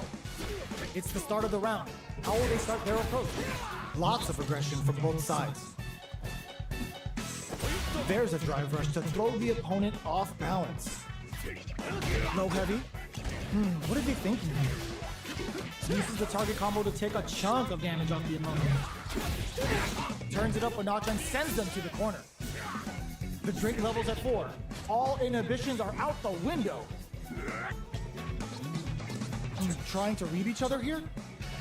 It's the start of the round. How will they start their approach? Lots of aggression from both sides. There's a drive rush to throw the opponent off balance. Low heavy. What are they thinking here? Uses the target combo to take a chunk of damage off the opponent. Turns it up a notch and sends them to the corner. The drink level's at 4. All inhibitions are out the window. Trying to read each other here?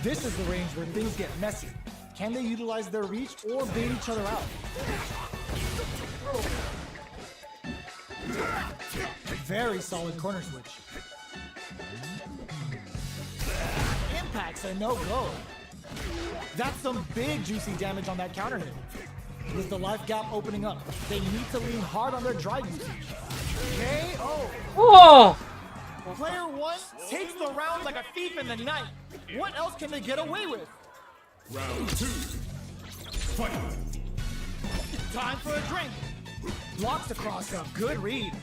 This is the range where things get messy. Can they utilize their reach or bait each other out? Very solid corner switch. Impact's a no-go. That's some big juicy damage on that counter hit. With the life gap opening up, they need to lean hard on their drive usage. KO! Whoa! Player 1 takes the round like a thief in the night. What else can they get away with? Round 2. Fight. Time for a drink. Blocks across a good read.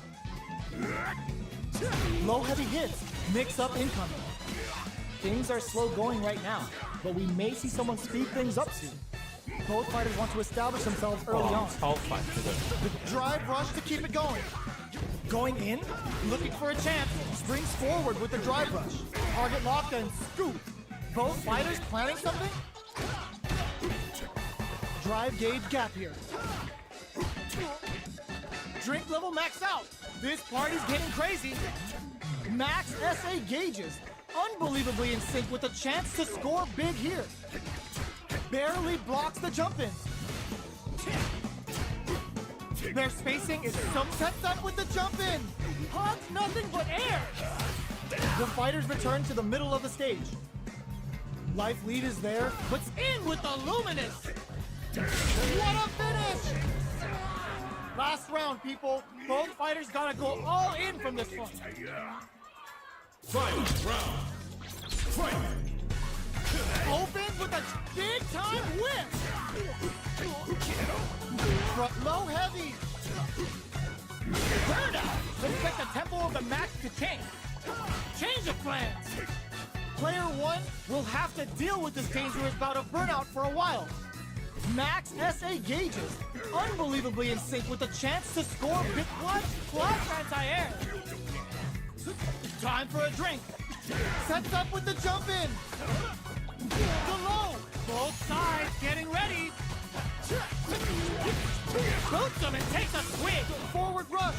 Low heavy hits. Mix up incoming. Things are slow going right now, but we may see someone speed things up soon. Both fighters want to establish themselves early on. 超烦这个。 The drive rush to keep it going. Going in, looking for a chance, springs forward with the drive rush. Target locked and scoop. Both fighters planning something? Drive gauge gap here. Drink level maxed out. This party's getting crazy. Max SA gauges. Unbelievably in sync with a chance to score big here. Barely blocks the jump-ins. Their spacing is so set up with the jump-in. Hugs nothing but air. The fighters return to the middle of the stage. Life lead is there, but in with the luminous. What a finish! Last round, people. Both fighters gotta go all in from this one. Final round. Fight. Opens with a big-time whip. Front low heavy. Burnout. Expect the tempo of the match to change. Change of plans. Player 1 will have to deal with this dangerous bout of burnout for a while. Max SA gauges. Unbelievably in sync with a chance to score big plus anti-air. Time for a drink. Sets up with the jump-in. The low. Both sides getting ready. Boots him and takes a swing. Forward rush.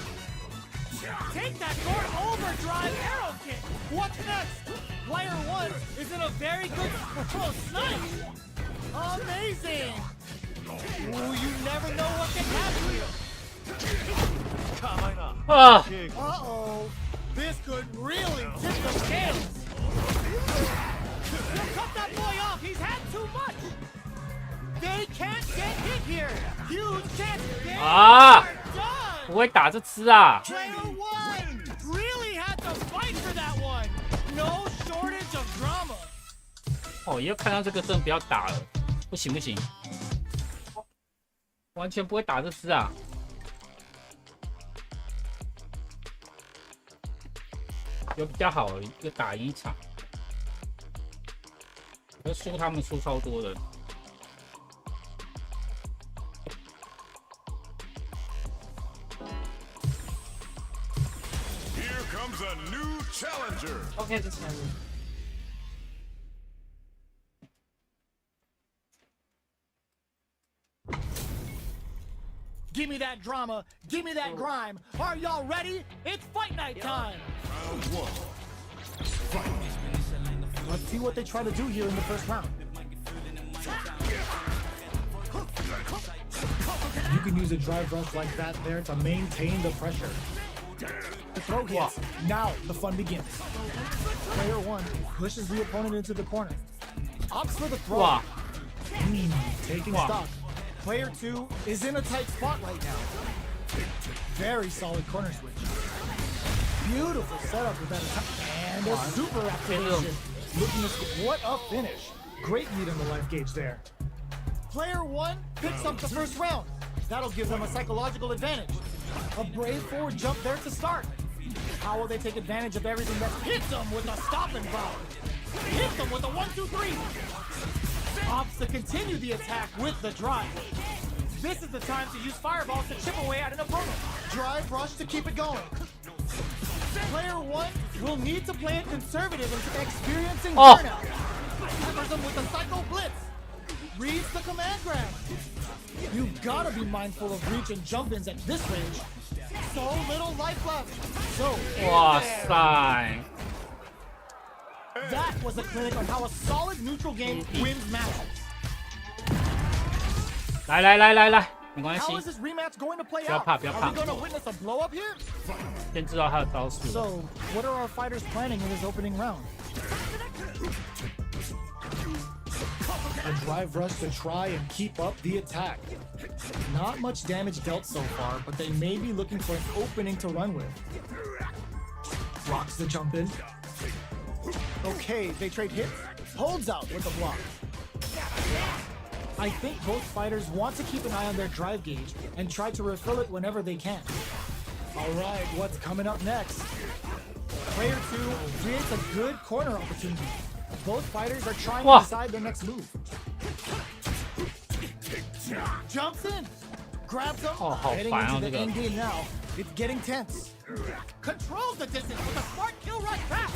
Take that guard overdrive arrow kick. What's next? Player 1 is in a very good snipe. Amazing. Ooh, you never know what can happen here. Ah! Uh-oh. This could really tip the scales. You'll cut that boy off. He's had too much. They can't get hit here. Huge chance. They Ah! are done. 不会打这只啊！ Player 1 really had to fight for that one. No shortage of drama. 哦，以后看到这个真的不要打了，不行不行，完全不会打这只啊！有比较好，一个打一场，可是输他们输超多的。 Here comes a new challenger. OK， 这前面。 Give me that drama. Give me that grime. Are y'all ready? It's fight night time. Round 1. Fight. Let's see what they try to do here in the first round. You can use a drive rush like that there to maintain the pressure. The throw hits. Now the fun begins. Player 1 pushes the opponent into the corner. Opts for the throw. Wow. Taking stock. Player 2 is in a tight spot right now. Very solid corner switch. Beautiful setup with that attack. And a super activation. Looking to what a finish. Great lead on the life gauge there. Player 1 picks up the first round. That'll give them a psychological advantage. A brave forward jump there to start. How will they take advantage of everything that hits them with a stop and bomb? Hit them with a 1-2-3. Opts to continue the attack with the drive. This is the time to use fireballs to chip away at an opponent. Drive rush to keep it going. Player 1 will need to play it conservative into experiencing burnout. Hammers them with a psycho blitz. Reads the command grab. You've gotta be mindful of reach and jump-ins at this range. So little life left. So, Wow, sign. that was a clinic on how a solid neutral game wins matches. 来，没关 How is 系， this rematch going to play 不要 out? 怕，不要 Are 怕 we，going to witness a blow up here? 先知道他的招数。 So, what are our fighters planning in this opening round? A drive rush to try and keep up the attack. Not much damage dealt so far, but they may be looking for an opening to run with. Blocks the jump in. Okay, they trade hits. Holds out with the block. I think both fighters want to keep an eye on their drive gauge and try to refill it whenever they can. Alright, what's coming up next? Player 2 creates a good corner opportunity. Both fighters are trying to decide their next move. Jumps in. Grabs them. Heading into the end game now. It's getting tense. Controls the distance with a smart kill rush back.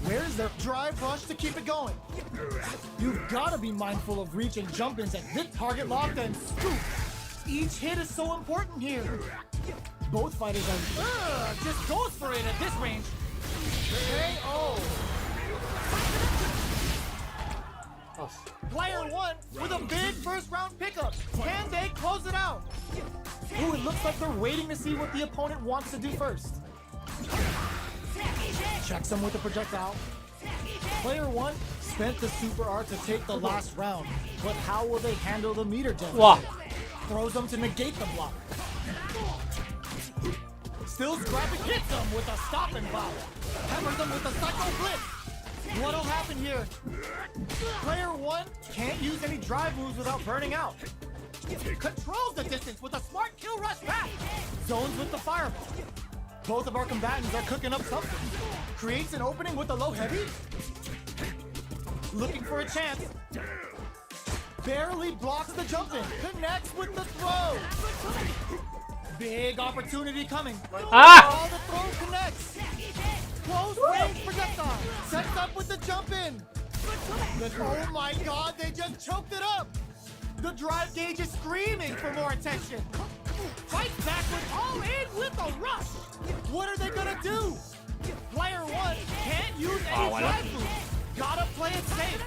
Where's their drive rush to keep it going? You've got to be mindful of reach and jump-ins at this target lock and scoop. Each hit is so important here. Both fighters are just goes for it at this range. KO. Player 1 with a big first round pickup. Can they close it out? Ooh, it looks like they're waiting to see what the opponent wants to do first. Checks him with a projectile. Player 1 spent the super art to take the last round, but how will they handle the meter deficit? Throws them to negate the block. Still scrapping, hits them with a stop and block. Hammers them with a psycho blitz. What'll happen here? Player 1 can't use any drive moves without burning out. Controls the distance with a smart kill rush back. Zones with the fireball. Both of our combatants are cooking up something. Creates an opening with a low heavy. Looking for a chance. Barely blocks the jump in. Connects with the throw. Big opportunity coming. All the throw connects. Close range projectile. Sets up with the jump in. Oh my god, they just choked it up. The drive gauge is screaming for more attention. Fights back with all in with a rush. What are they gonna do? Player 1 can't use any drive moves. Gotta play it safe.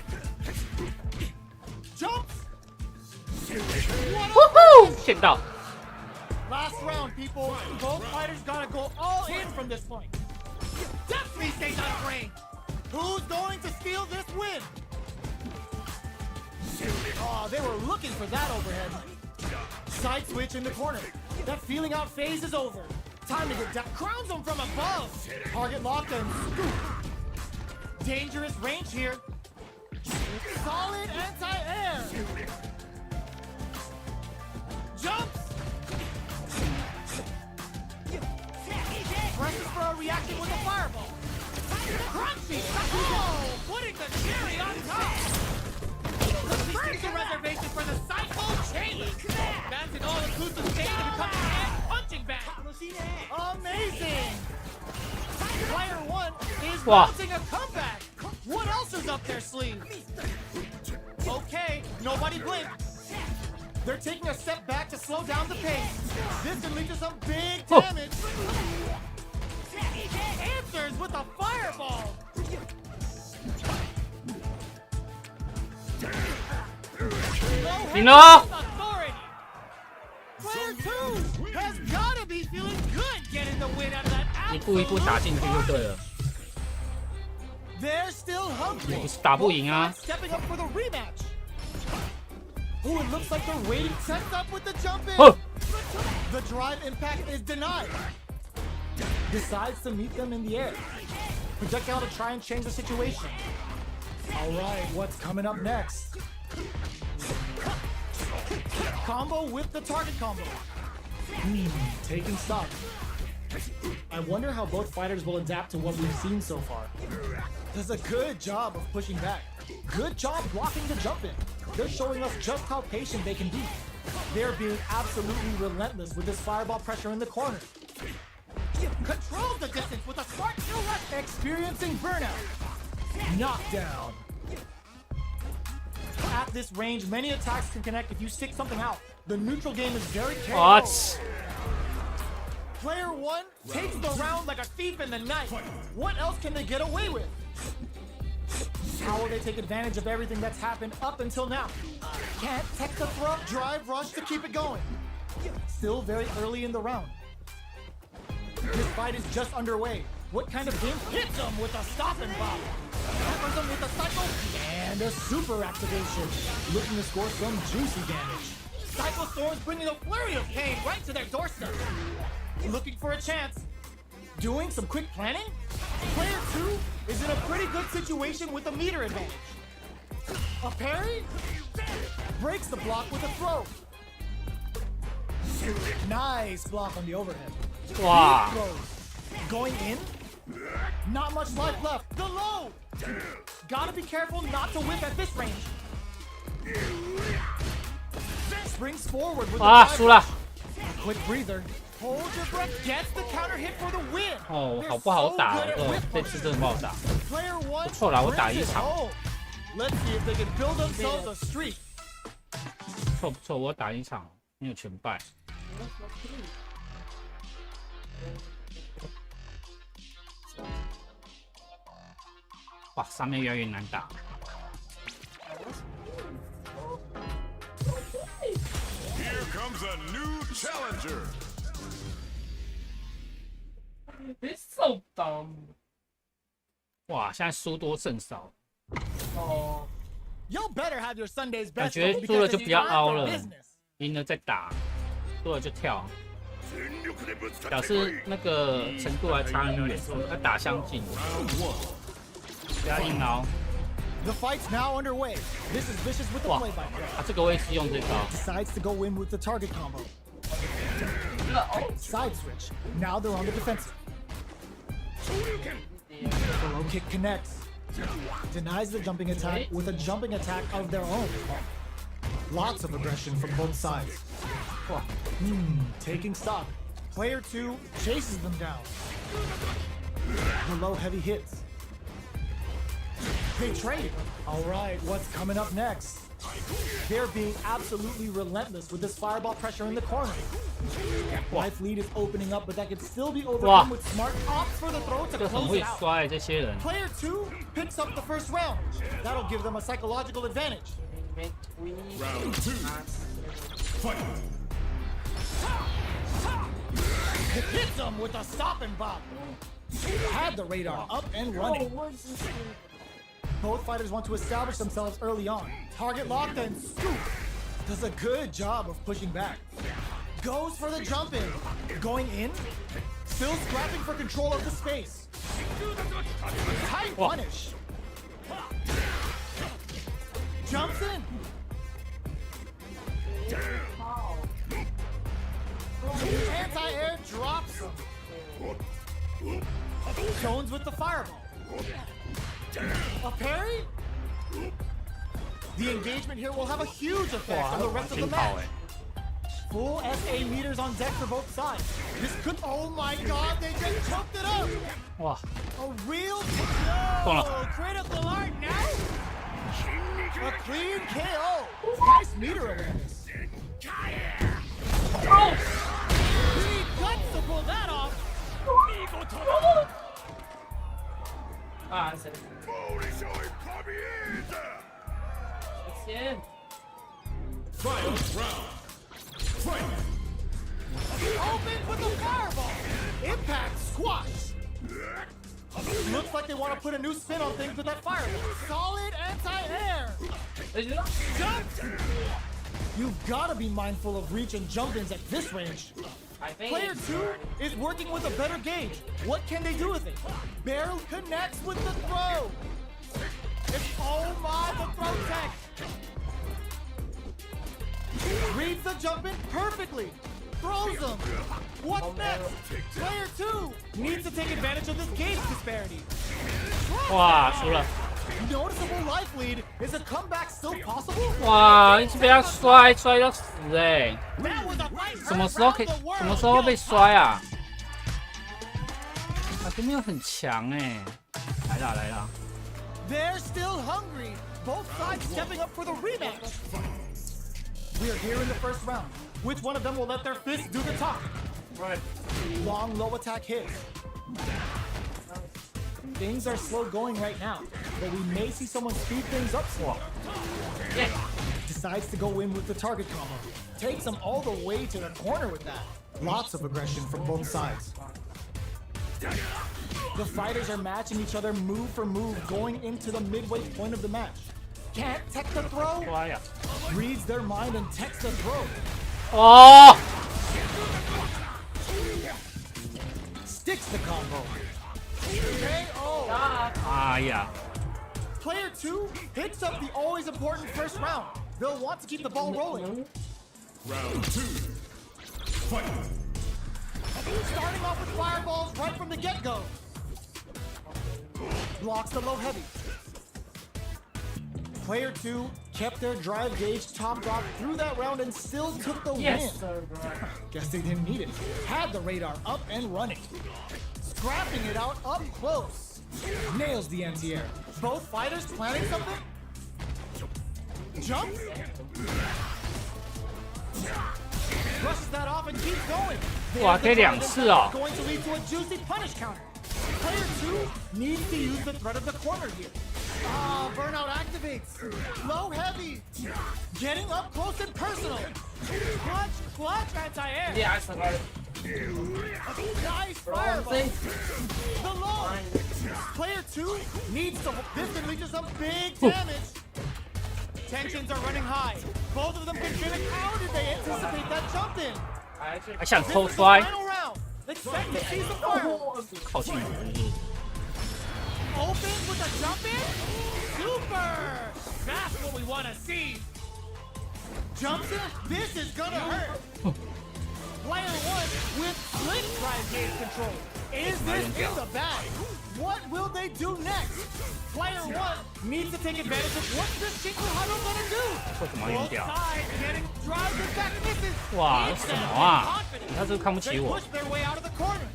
Jumps. Woohoo! 骗到。 Last round, people. Both fighters gotta go all in from this point. Definitely stays out of range. Who's going to steal this win? Oh, they were looking for that overhead. Side switch in the corner. That feeling out phase is over. Time to get down. Crowns them from above. Target locked and scoop. Dangerous range here. Solid anti-air. Jumps. Presses for a reaction with a fireball. Crunchy. Oh, putting the cherry on top. First the reservation for the Psycho Chain. That's an all-inclusive stage to become a hand punching bag. Amazing. Player 1 is mounting a comeback. What else is up their sleeve? Okay, nobody blink. They're taking a step back to slow down the pace. This can lead to some big damage. Answers with a fireball. You know? Player 2 has gotta be feeling good getting the win out of that. 一步一步打进去就对了。 They're still hungry. 打不赢啊。 Stepping up for the rematch. Ooh, it looks like they're waiting. Sets up with the jump in. The drive impact is denied. Decides to meet them in the air. Projectile to try and change the situation. All right, what's coming up next? Combo with the target combo. Taking stock. I wonder how both fighters will adapt to what we've seen so far. Does a good job of pushing back. Good job blocking the jump in. They're showing us just how patient they can be. They're being absolutely relentless with this fireball pressure in the corner. Controls the distance with a smart kill rush. Experiencing burnout. Knockdown. At this range, many attacks can connect if you stick something out. The neutral game is very careful. What? Player 1 takes the round like a thief in the night. What else can they get away with? How will they take advantage of everything that's happened up until now? Can't tech the throw, drive, rush to keep it going. Still very early in the round. This fight is just underway. What kind of game hits him with a stop and pop? Hammers him with a cycle and a super activation. Looking to score some juicy damage. Cycle Storm's bringing a flurry of pain right to their doorstep. Looking for a chance. Doing some quick planning? Player 2 is in a pretty good situation with a meter advantage. A parry? Breaks the block with a throw. Nice block on the overhead. Wow. Throws. Going in? Not much life left. The low! Gotta be careful not to whip at this range. Springs forward with a 输了。 quick breather. Hold your breath. Gets the counter hit for the win. 哦，好不好打这次真的不好打。 Player 1不错啦，我打一场。 Let's see if they can build themselves a streak. 不错不错，我打一场没有全败。哇，上面越来越难打。 Here comes a new challenger. 别受到。哇，现在输多胜少。 You better have your Sunday's 感 best. 觉输了就不要凹了，赢了再打，输了就跳，表示那个程度还差很远，要打相近，不要硬凹。 The fight's now underway. This is Vicious with the 哇， play-by-play. 啊，这个位置用这招。 Decides to go in with the target combo. Side switch. Now they're on the defensive. The low kick connects. Denies the jumping attack with a jumping attack of their own. Lots of aggression from both sides. Taking stock. Player 2 chases them down. The low heavy hits. They trade. All right, what's coming up next? They're being absolutely relentless with this fireball pressure in the corner. Life lead is opening up, but that could still be overcome with smart opts for the throw to 这很 close 会 it out. 摔这些人。 Player 2 picks up the first round. That'll give them a psychological advantage. Round 2. Fight. It hits them with a stop and bop. Had the radar up and running. Both fighters want to establish themselves early on. Target locked and scoop. Does a good job of pushing back. Goes for the jump in. Going in. Still scrapping for control of the space. Tight punish. Jumps in. Anti-air drops him. Jones with the fireball. A parry? The engagement here will have a huge effect on the rest of the match. Full SA meters on deck for both sides. This could, oh my god, they just choked it up! 哇， A real critical art now? A clean KO! Nice meter awareness. He guts to pull that off! 啊，谁？ 先。 Final round. Fight. Open with the fireball! Impact squash! Looks like they want to put a new spin on things with that fireball. Solid anti-air! Jump! You've got to be mindful of reach and jump-ins at this range. Player 2 is working with a better gauge. What can they do with it? Barrel connects with the throw. Oh my, the throw tech! Reads the jump in perfectly. Throws him. What's next? Player 2 needs to take advantage of this gauge disparity. 哇，输了！ Noticeable life lead. Is a comeback still possible? 哇，一直被他摔到死哎！ That was a right 什么时候可以？什么时候被摔啊？啊，对面很强哎！来啦来啦！ They're still hungry. Both sides stepping up for the rematch. We are here in the first round. Which one of them will let their fists do the talk? Right. Long low attack hits. Things are slow going right now, but we may see someone speed things up slow. Yeah. Decides to go in with the target combo. Takes him all the way to the corner with that. Lots of aggression from both sides. The fighters are matching each other move for move going into the midway point of the match. Can't tech the throw? 摔呀！ Reads their mind and techs the throw. 哦， Sticks the combo. KO. 哎呀！ Player 2 hits up the always important first round. They'll want to keep the ball rolling. Round 2. Fight. Starting off with fireballs right from the get-go. Blocks the low heavy. Player 2 kept their drive gauge top drop through that round and still took the win. Guess they didn't need it. Had the radar up and running. Scrapping it out up close. Nails the anti-air. Both fighters planning something? Jump? Brushes that off and keeps going. 哇，可以2次哦！ Going to lead to a juicy punish counter. Player 2 needs to use the threat of the corner here. Burnout activates. Low heavy. Getting up close and personal. Clutch, anti-air. Nice fireball. The low. Player 2 needs to. This can lead to some big damage. Tensions are running high. Both of them contribute. How did they anticipate that jump in? 还想偷摔， Final round. Expect to see some fireworks. 靠近你！ Open with a jump in? Super! That's what we want to see! Jumps in? This is gonna hurt! Player 1 with slick drive gauge control. Is this in the bag? What will they do next? Player 1 needs to take advantage of what this Shinku Hado gonna do! 为什么要用 Both 掉？ sides getting drive and back misses! 哇， It's 什么 them 啊？ confident. 他是不是看不 They 起我？ push their way out of the corner.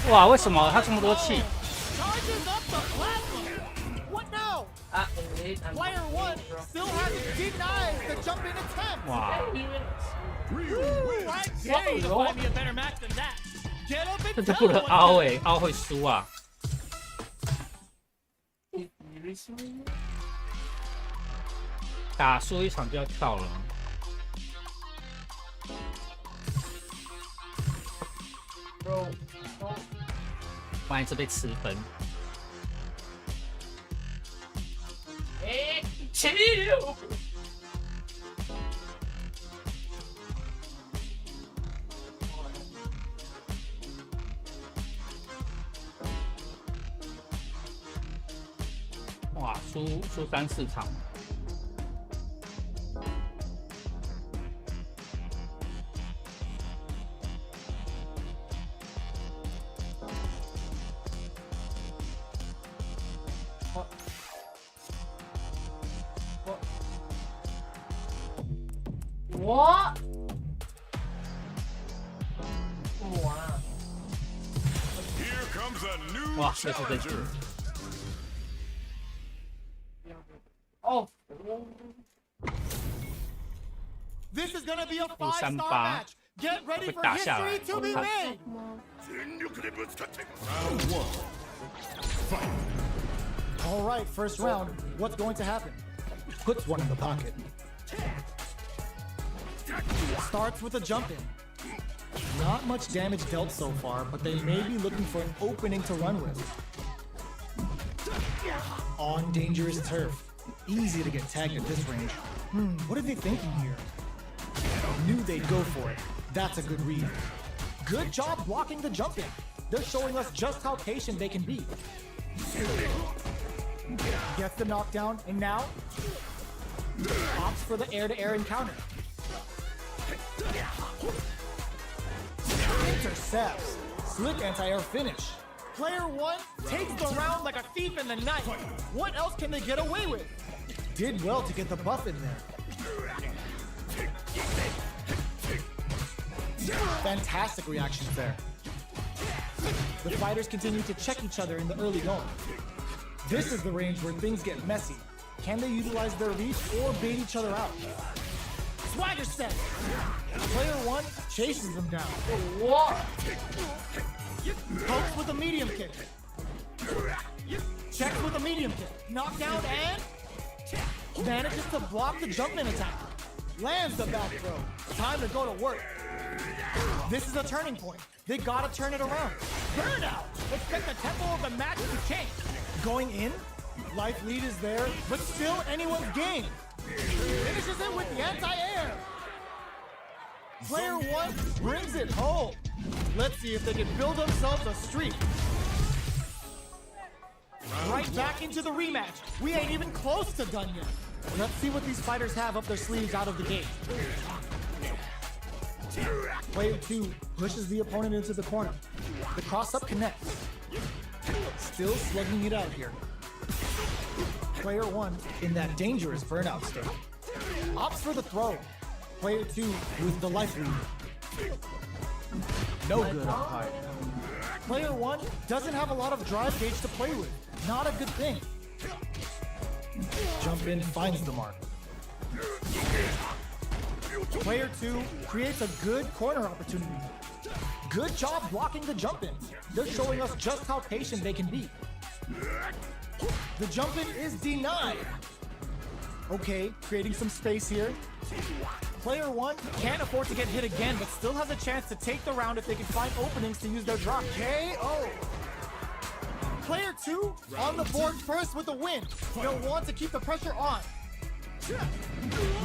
哇，为什么他这么多气？ Charges up the plasma. What now? Player 1 still hasn't denied the jump in attempt. 哇， Ooh, I dare you to find me a better match than that. Get up 这 and 就 tell 不 me 能 what's 凹 next. 哎，凹会输啊！打输一场就要跳了。万一是被吃分。76。哇，输3、4场。我 Here comes a new 哇，这是这局。 challenger. 哦， This is gonna be a 5-3-8 5-star match. Get ready 会 for 打下来 history to be 我看 made. 全力でぶつかって Round 1. Fight. All right, first round. What's going to happen? Puts one in the pocket. Starts with a jump in. Not much damage dealt so far, but they may be looking for an opening to run with. On dangerous turf. Easy to get tagged at this range. What are they thinking here? Knew they'd go for it. That's a good read. Good job blocking the jump in. They're showing us just how patient they can be. Gets the knockdown, and now opts for the air-to-air encounter. Intercepts. Slick anti-air finish. Player 1 takes the round like a thief in the night. What else can they get away with? Did well to get the buff in there. Fantastic reactions there. The fighters continue to check each other in the early going. This is the range where things get messy. Can they utilize their reach or bait each other out? Swagger set. Player 1 chases them down. What? Pokes with a medium kick. Checks with a medium kick. Knockdown and manages to block the jump-in attack. Lands the back throw. Time to go to work. This is a turning point. They gotta turn it around. Burnout! Expect the tempo of the match to change. Going in, life lead is there, but still anyone's game. Finishes it with the anti-air. Player 1 brings it home. Let's see if they can build themselves a streak. Right back into the rematch. We ain't even close to done yet. Let's see what these fighters have up their sleeves out of the gate. Player 2 pushes the opponent into the corner. The cross-up connects. Still slugging it out here. Player 1 in that dangerous burnout state. Opts for the throw. Player 2 with the life lead. No good umpire. Player 1 doesn't have a lot of drive gauge to play with. Not a good thing. Jump in finds the mark. Player 2 creates a good corner opportunity. Good job blocking the jump in. They're showing us just how patient they can be. The jump in is denied. Okay, creating some space here. Player 1 can't afford to get hit again, but still has a chance to take the round if they can find openings to use their drop. KO! Player 2 on the board first with a win. They'll want to keep the pressure on.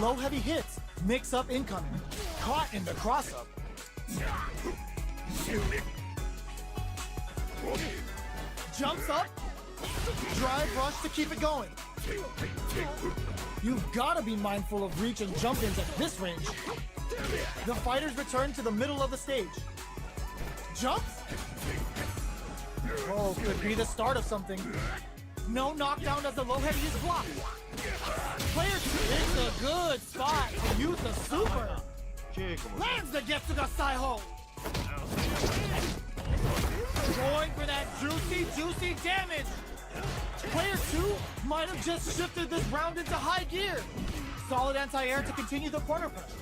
Low heavy hits. Mix up incoming. Caught in the cross up. Jumps up. Drive rush to keep it going. You've got to be mindful of reach and jump ins at this range. The fighters return to the middle of the stage. Jumps. Oh, could be the start of something. No knockdown as the low heavy is blocked. Player 2 is a good spot to use the super. Lands the Getsuga Saiho. Going for that juicy damage. Player 2 might have just shifted this round into high gear. Solid anti-air to continue the corner press.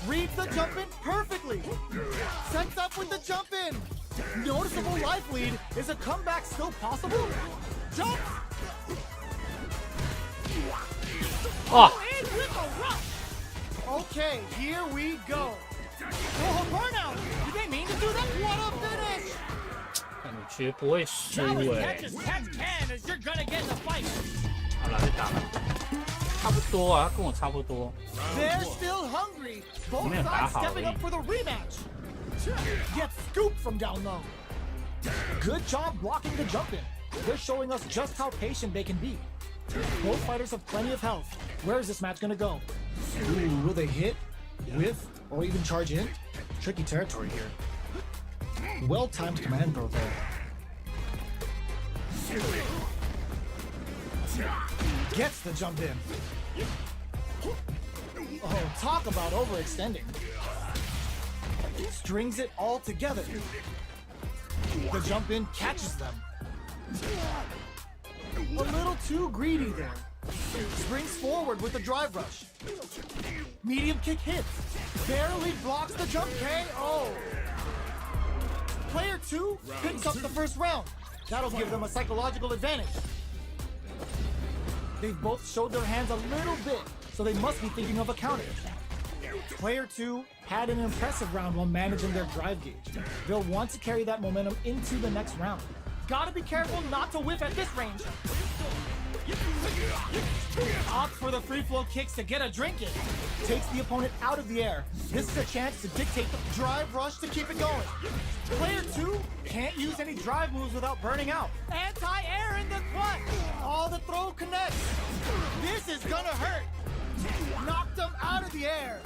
Reads the jump in perfectly. Sets up with the jump in. Noticeable life lead. Is a comeback still possible? Jump! Oh. In with a rush. Okay, here we go. Oh, burnout! Did they mean to do that? What a finish! 感觉不会输哎。好了，再打了，差不多啊，跟我差不多。They're still hungry. Both sides stepping up for the rematch. Gets scooped from down low. Good job blocking the jump in. They're showing us just how patient they can be. Both fighters have plenty of health. Where is this match gonna go? Ooh, will they hit, whiff, or even charge in? Tricky territory here. Well-timed command throw there. Gets the jump in. Oh, talk about overextending. Strings it all together. The jump in catches them. A little too greedy there. Springs forward with the drive rush. Medium kick hits. Barely blocks the jump KO. Player 2 picks up the first round. That'll give them a psychological advantage. They've both showed their hands a little bit, so they must be thinking of a counter. Player 2 had an impressive round while managing their drive gauge. They'll want to carry that momentum into the next round. Gotta be careful not to whiff at this range. Opts for the free flow kicks to get a drink in. Takes the opponent out of the air. This is a chance to dictate the drive rush to keep it going. Player 2 can't use any drive moves without burning out. Anti-air in the clutch. All the throw connects. This is gonna hurt. Knocked him out of the air.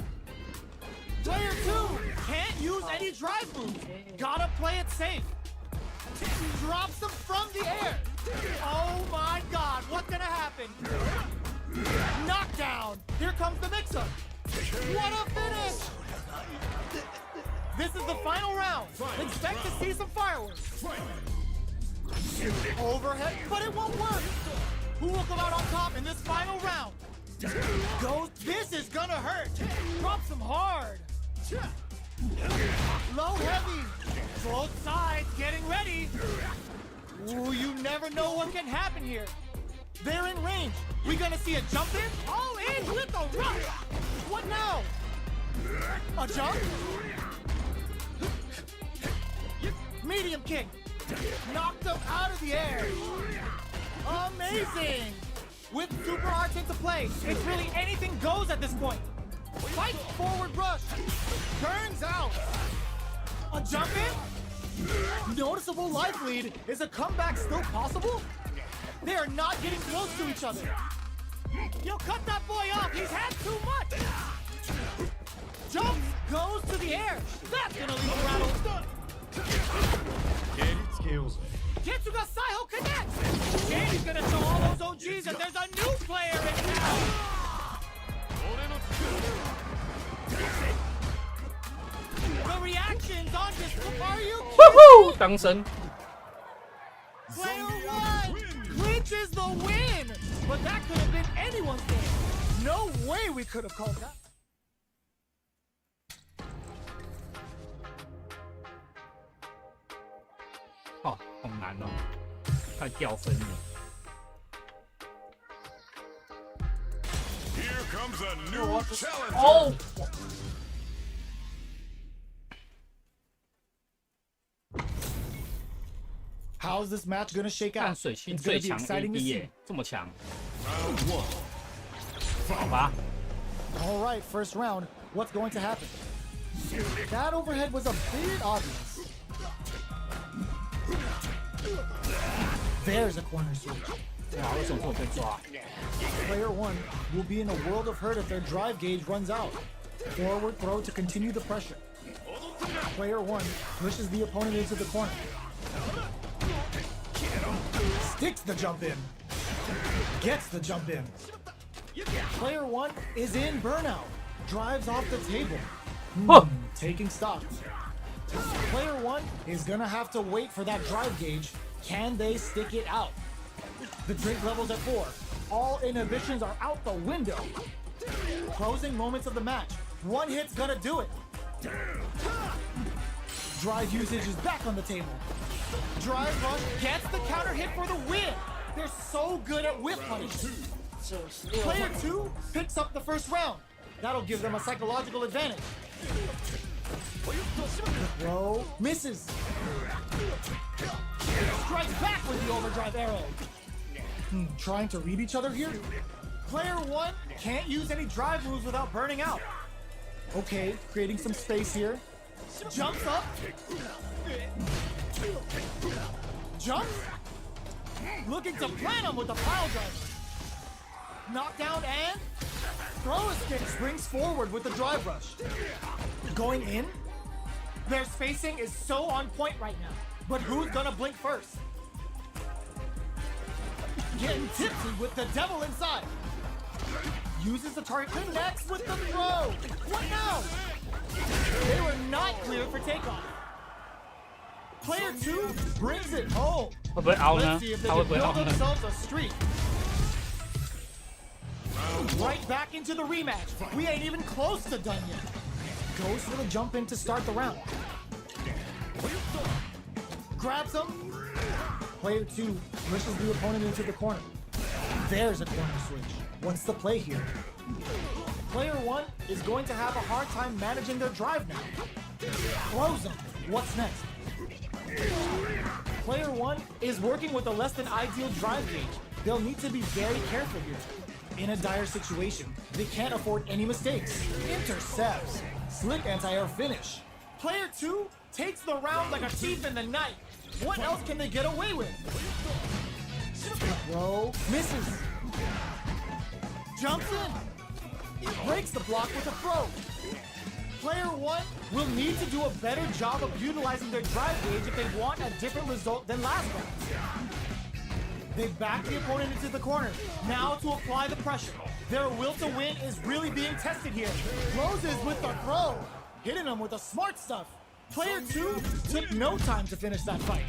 Player 2 can't use any drive moves. Gotta play it safe. Drops him from the air. Oh my god, what's gonna happen? Knockdown. Here comes the mix-up. What a finish! This is the final round. Expect to see some fireworks. Overhead, but it won't work. Who will come out on top in this final round? Goes, this is gonna hurt. Drops him hard. Low heavy. Both sides getting ready. Ooh, you never know what can happen here. They're in range. We gonna see a jump in? All in with the rush. What now? A jump? Medium kick. Knocked him out of the air. Amazing. With super arts into play, it's really anything goes at this point. Fight forward rush. Turns out. A jump in? Noticeable life lead. Is a comeback still possible? They are not getting close to each other. Yo, cut that boy off. He's had too much. Jump goes to the air. That's gonna leave a rattle. Getsuga Saiho connects. And he's gonna show all those OGs that there's a new player in town. The reactions on this. Are you Woohoo! 当生 Player 1 clinches the win! But that could have been anyone's game. No way we could have called that. 哦，好难哦，快掉分了。 Here comes a new challenger. 哦， How's this match gonna shake 看 out? 水星 It's 最 gonna be 强 exciting to AD see. 耶，这么强， Round 1. 好吧？ All right, first round. What's going to happen? That overhead was a bit obvious. There's a corner switch. 哇，为什么会被抓？ Player 1 will be in a world of hurt if their drive gauge runs out. Forward throw to continue the pressure. Player 1 pushes the opponent into the corner. Sticks the jump in. Gets the jump in. Player 1 is in burnout. Drives off the table. Taking stock. Player 1 is gonna have to wait for that drive gauge. Can they stick it out? The drink level's at 4. All inhibitions are out the window. Closing moments of the match. One hit's gonna do it. Drive usage is back on the table. Drive rush gets the counter hit for the win. They're so good at whip punish. Player 2 picks up the first round. That'll give them a psychological advantage. The throw misses. Strikes back with the overdrive arrow. Trying to read each other here? Player 1 can't use any drive moves without burning out. Okay, creating some space here. Jumps up. Jumps. Looking to plant him with the pile driver. Knockdown and throw escape springs forward with the drive rush. Going in. Their spacing is so on point right now. But who's gonna blink first? Getting tipsy with the devil inside. Uses the target, connects with the throw. What now? They were not cleared for takeoff. Player 2 brings it home. 会不会凹呢 Let's see if？they 他会 can 不会凹 build 呢？ themselves a streak. Right back into the rematch. We ain't even close to done yet. Goes for the jump in to start the round. Grabs him. Player 2 pushes the opponent into the corner. There's a corner switch. What's the play here? Player 1 is going to have a hard time managing their drive now. Throws him. What's next? Player 1 is working with a less than ideal drive gauge. they'll need to be very careful here. In a dire situation, they can't afford any mistakes. Intercepts. Slick anti-air finish. Player 2 takes the round like a thief in the night. What else can they get away with? Throw. Misses. Jumps in. Breaks the block with a throw. Player 1 will need to do a better job of utilizing their drive gauge if they want a different result than last round. They back the opponent into the corner. Now to apply the pressure. Their will to win is really being tested here. Closes with the throw. Hitting them with the smart stuff. Player 2 took no time to finish that fight.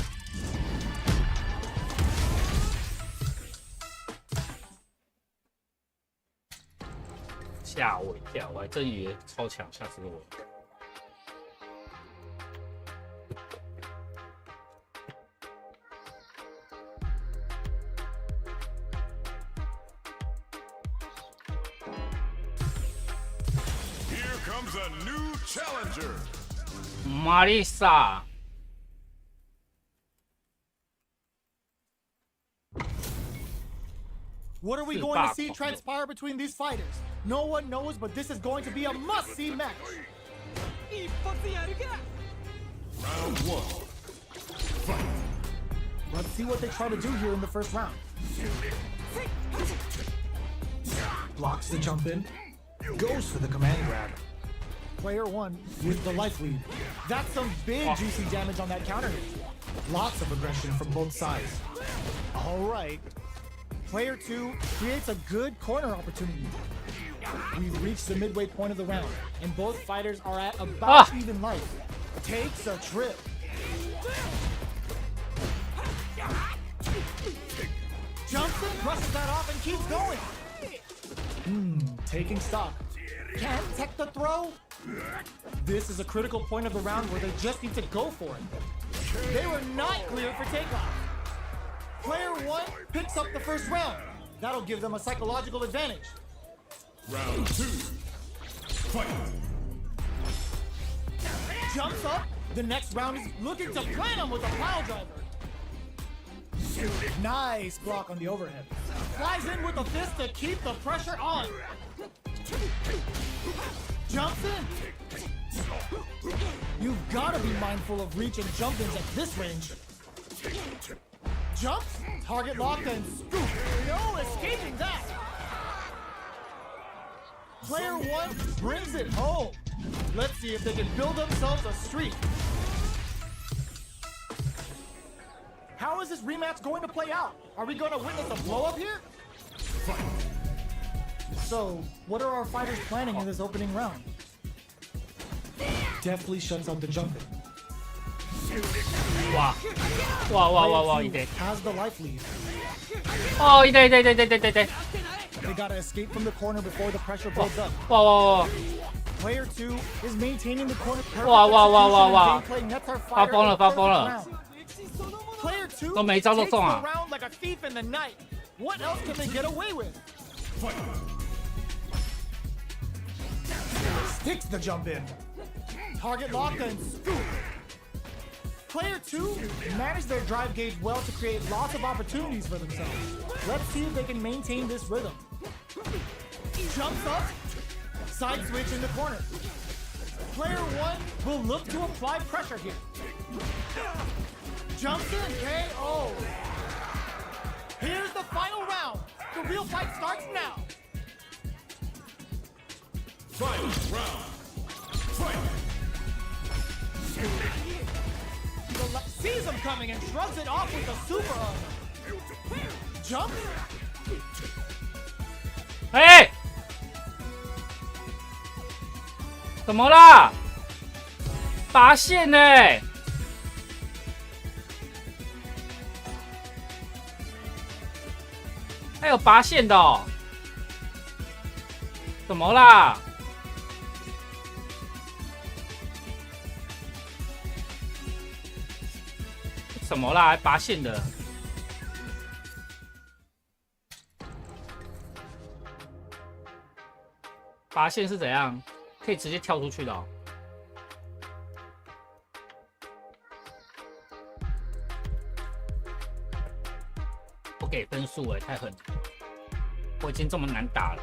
吓我一跳，我还真以为超强，吓死我！ Here comes a new challenger. 玛丽莎， What are we going to see transpire between these fighters? No one knows, but this is going to be a must-see match. Round 1. Fight. Let's see what they try to do here in the first round. Blocks the jump in. Goes for the command grab. Player 1 with the life lead. That's some big juicy damage on that counter hit. Lots of aggression from both sides. All right. Player 2 creates a good corner opportunity. We've reached the midway point of the round, and both fighters are at about even life. Takes a trip. Jumps in, brushes that off, and keeps going. Taking stock. Can't tech the throw. This is a critical point of the round where they just need to go for it. They were not cleared for takeoff. Player 1 picks up the first round. That'll give them a psychological advantage. Round 2. Fight. Jumps up. The next round is looking to plant him with a pile driver. Nice block on the overhead. Flies in with a fist to keep the pressure on. Jumps in. You've got to be mindful of reach and jump-ins at this range. Jumps, target locked, and scoop. No escaping that. Player 1 brings it home. Let's see if they can build themselves a streak. How is this rematch going to play out? Are we going to witness a blow-up here? So, what are our fighters planning in this opening round? Deftly shuts out the jumping. 哇哇哇哇哇！ Has the life lead. 哦，一对。 They gotta escape from the corner before the pressure builds up. 哇哇哇！ Player 2 is maintaining the corner. 哇哇哇哇哇！ 发疯了，发疯了！ Player 2都每招都中啊！ around like a thief in the night. What else can they get away with? Sticks the jump in. Target locked and scoop. Player 2 managed their drive gauge well to create lots of opportunities for themselves. Let's see if they can maintain this rhythm. Jumps up. Side switch in the corner. Player 1 will look to apply pressure here. Jumps in, KO. Here's the final round. The real fight starts now. Final round. Fight. Sees him coming and shrugs it off with a super arm. Jump. 哎，怎么啦？拔线呢？还有拔线的哦？怎么啦？什么啦？还拔线的？拔线是怎样？可以直接跳出去的哦。给分数哎，太狠了！我已经这么难打了。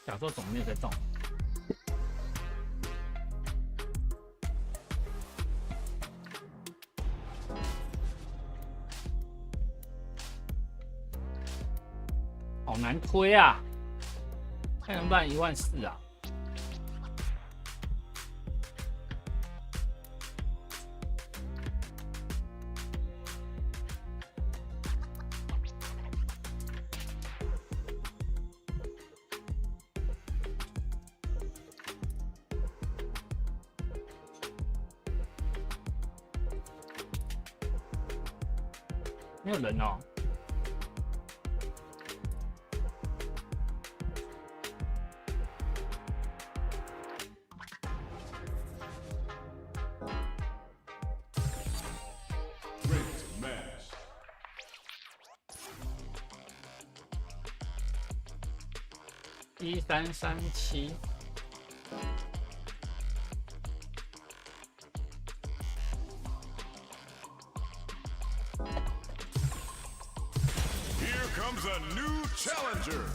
小时候怎么没有在中？好难推啊！看能不能14000啊？没有人哦。1337。Here comes a new challenger.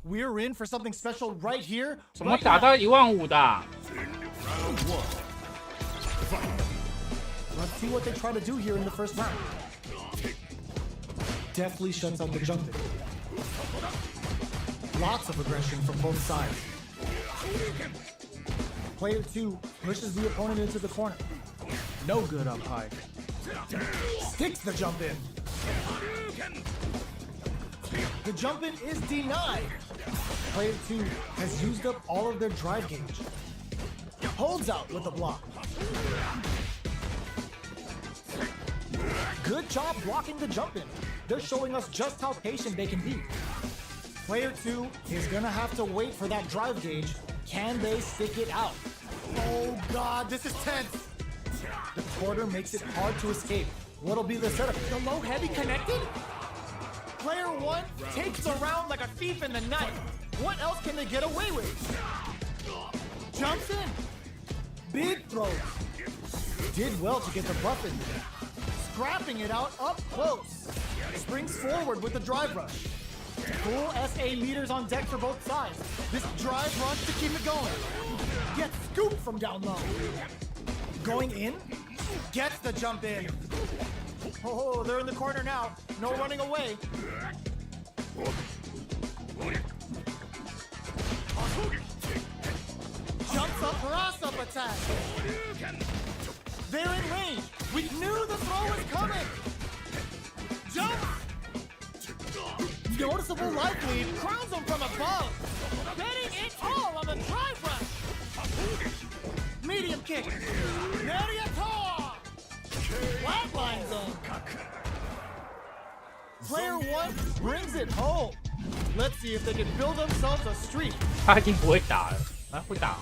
We're in for something special right here. 怎么打到15000的啊？ Round 1. Let's see what they try to do here in the first round. Deftly shuts out the jumping. Lots of aggression from both sides. Player 2 pushes the opponent into the corner. No good up high. Sticks the jump in. The jump in is denied. Player 2 has used up all of their drive gauge. Holds out with the block. Good job blocking the jump in. They're showing us just how patient they can be. Player 2 is gonna have to wait for that drive gauge. Can they stick it out? Oh God, this is tense. The quarter makes it hard to escape. What'll be the setup? The low heavy connected? Player 1 takes the round like a thief in the night. What else can they get away with? Jumps in. Big throws. Did well to get the buff in there. Scrapping it out up close. Springs forward with the drive rush. Full SA meters on deck for both sides. This drive rush to keep it going. Gets scooped from down low. Going in. Gets the jump in. Oh, they're in the corner now. No running away. Jumps up, cross up attack. They're in range. We knew the throw was coming. Jump. Noticeable life lead crowns them from above. Betting it all on the drive rush. Medium kick. Mariator. Flatlines them. Player 1 brings it home. Let's see if they can build themselves a streak. 他已经不会打了啊，会打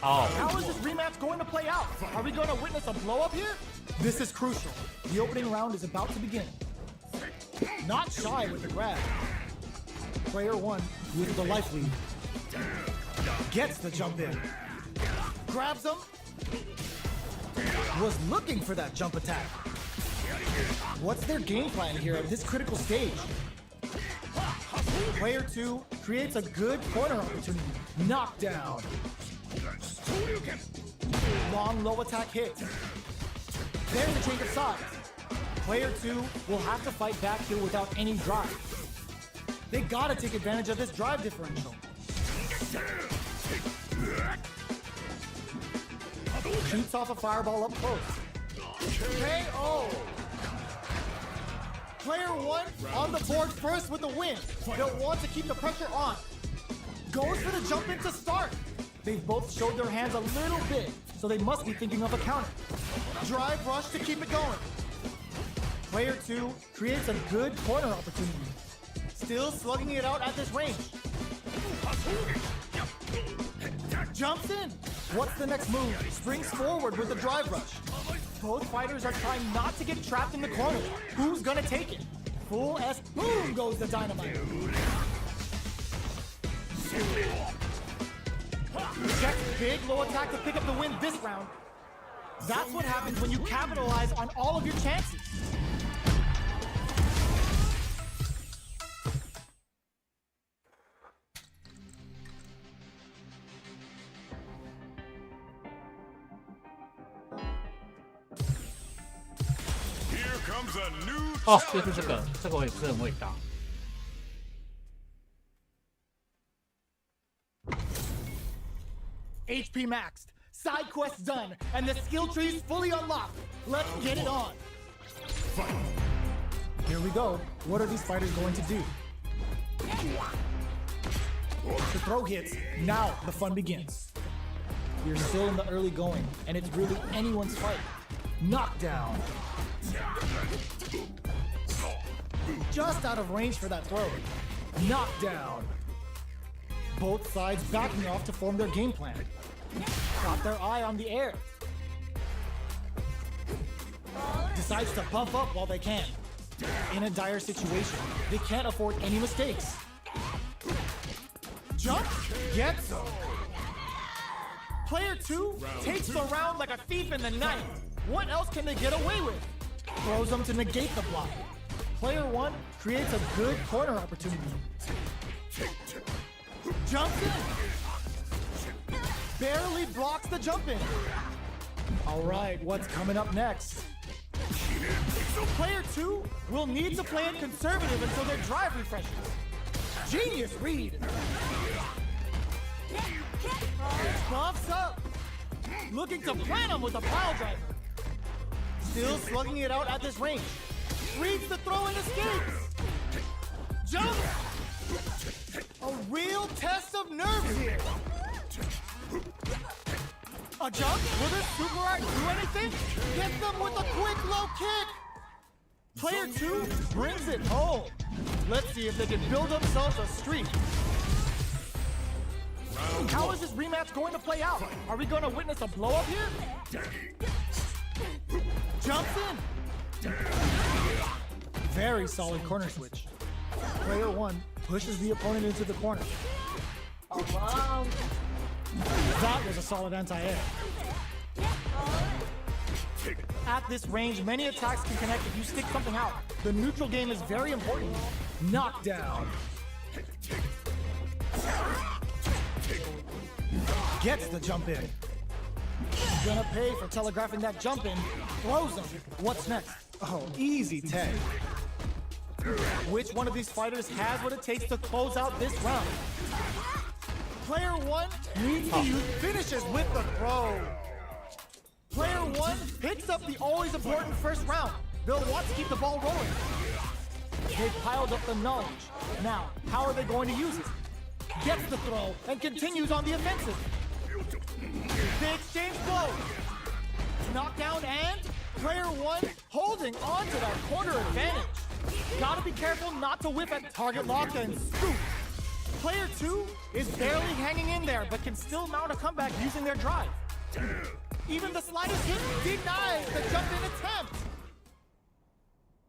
哦。 How is this rematch going to play out? Are we going to witness a blow up here? This is crucial. The opening round is about to begin. Not shy with the grab. Player 1 with the life lead. Gets the jump in. Grabs him. Was looking for that jump attack. What's their game plan here at this critical stage? Player 2 creates a good corner opportunity. Knockdown. Long low attack hit. There's a change of sides. Player 2 will have to fight back here without any drive. They gotta take advantage of this drive differential. Shoots off a fireball up close. KO! Player 1 on the board first with the win. They'll want to keep the pressure on. Goes for the jump in to start. They've both showed their hands a little bit, so they must be thinking of a counter. Drive rush to keep it going. Player 2 creates a good corner opportunity. Still slugging it out at this range. Jumps in. What's the next move? Springs forward with the drive rush. Both fighters are trying not to get trapped in the corner. Who's gonna take it? Full S, boom goes the dynamite. Check big low attack to pick up the win this round. That's what happens when you capitalize on all of your chances. Here comes a new 哦，就是这个，这个我也不是很会打。HP maxed, side quests done, and the skill tree's fully unlocked. Let's get it on. Here we go. What are these fighters going to do? The throw hits. Now the fun begins. You're still in the early going, and it's really anyone's fight. Knockdown. Just out of range for that throw. Knockdown. Both sides backing off to form their game plan. Got their eye on the air. Decides to bump up while they can. In a dire situation, they can't afford any mistakes. Jump, gets him. Player 2 takes the round like a thief in the night. What else can they get away with? Throws them to negate the block. Player 1 creates a good corner opportunity. Jumps in. Barely blocks the jump in. All right, what's coming up next? Player 2 will need to play it conservative until their drive refreshes. Genius read. Buffs up. Looking to plan him with a pile driver. Still slugging it out at this range. Reads the throw and escapes. Jump. A real test of nerves here. A jump? Will this super art do anything? Gets them with a quick low kick. Player 2 brings it home. Let's see if they can build themselves a streak. How is this rematch going to play out? Are we going to witness a blow up here? Jumps in. Very solid corner switch. Player 1 pushes the opponent into the corner. That was a solid anti-air. At this range, many attacks can connect if you stick something out. The neutral game is very important. Knockdown. Gets the jump in. Gonna pay for telegraphing that jump in. Throws him. What's next? Oh, easy tag. Which one of these fighters has what it takes to close out this round? Player 1 needs to use finishes with the throw. Player 1 picks up the always important first round. They'll want to keep the ball rolling. They've piled up the knowledge. Now, how are they going to use it? Gets the throw and continues on the offensive. They exchange blows. Knockdown and player 1 holding on to that corner advantage. Gotta be careful not to whip at target lock and scoop. Player 2 is barely hanging in there, but can still mount a comeback using their drive. Even the slightest hit denies the jump-in attempt.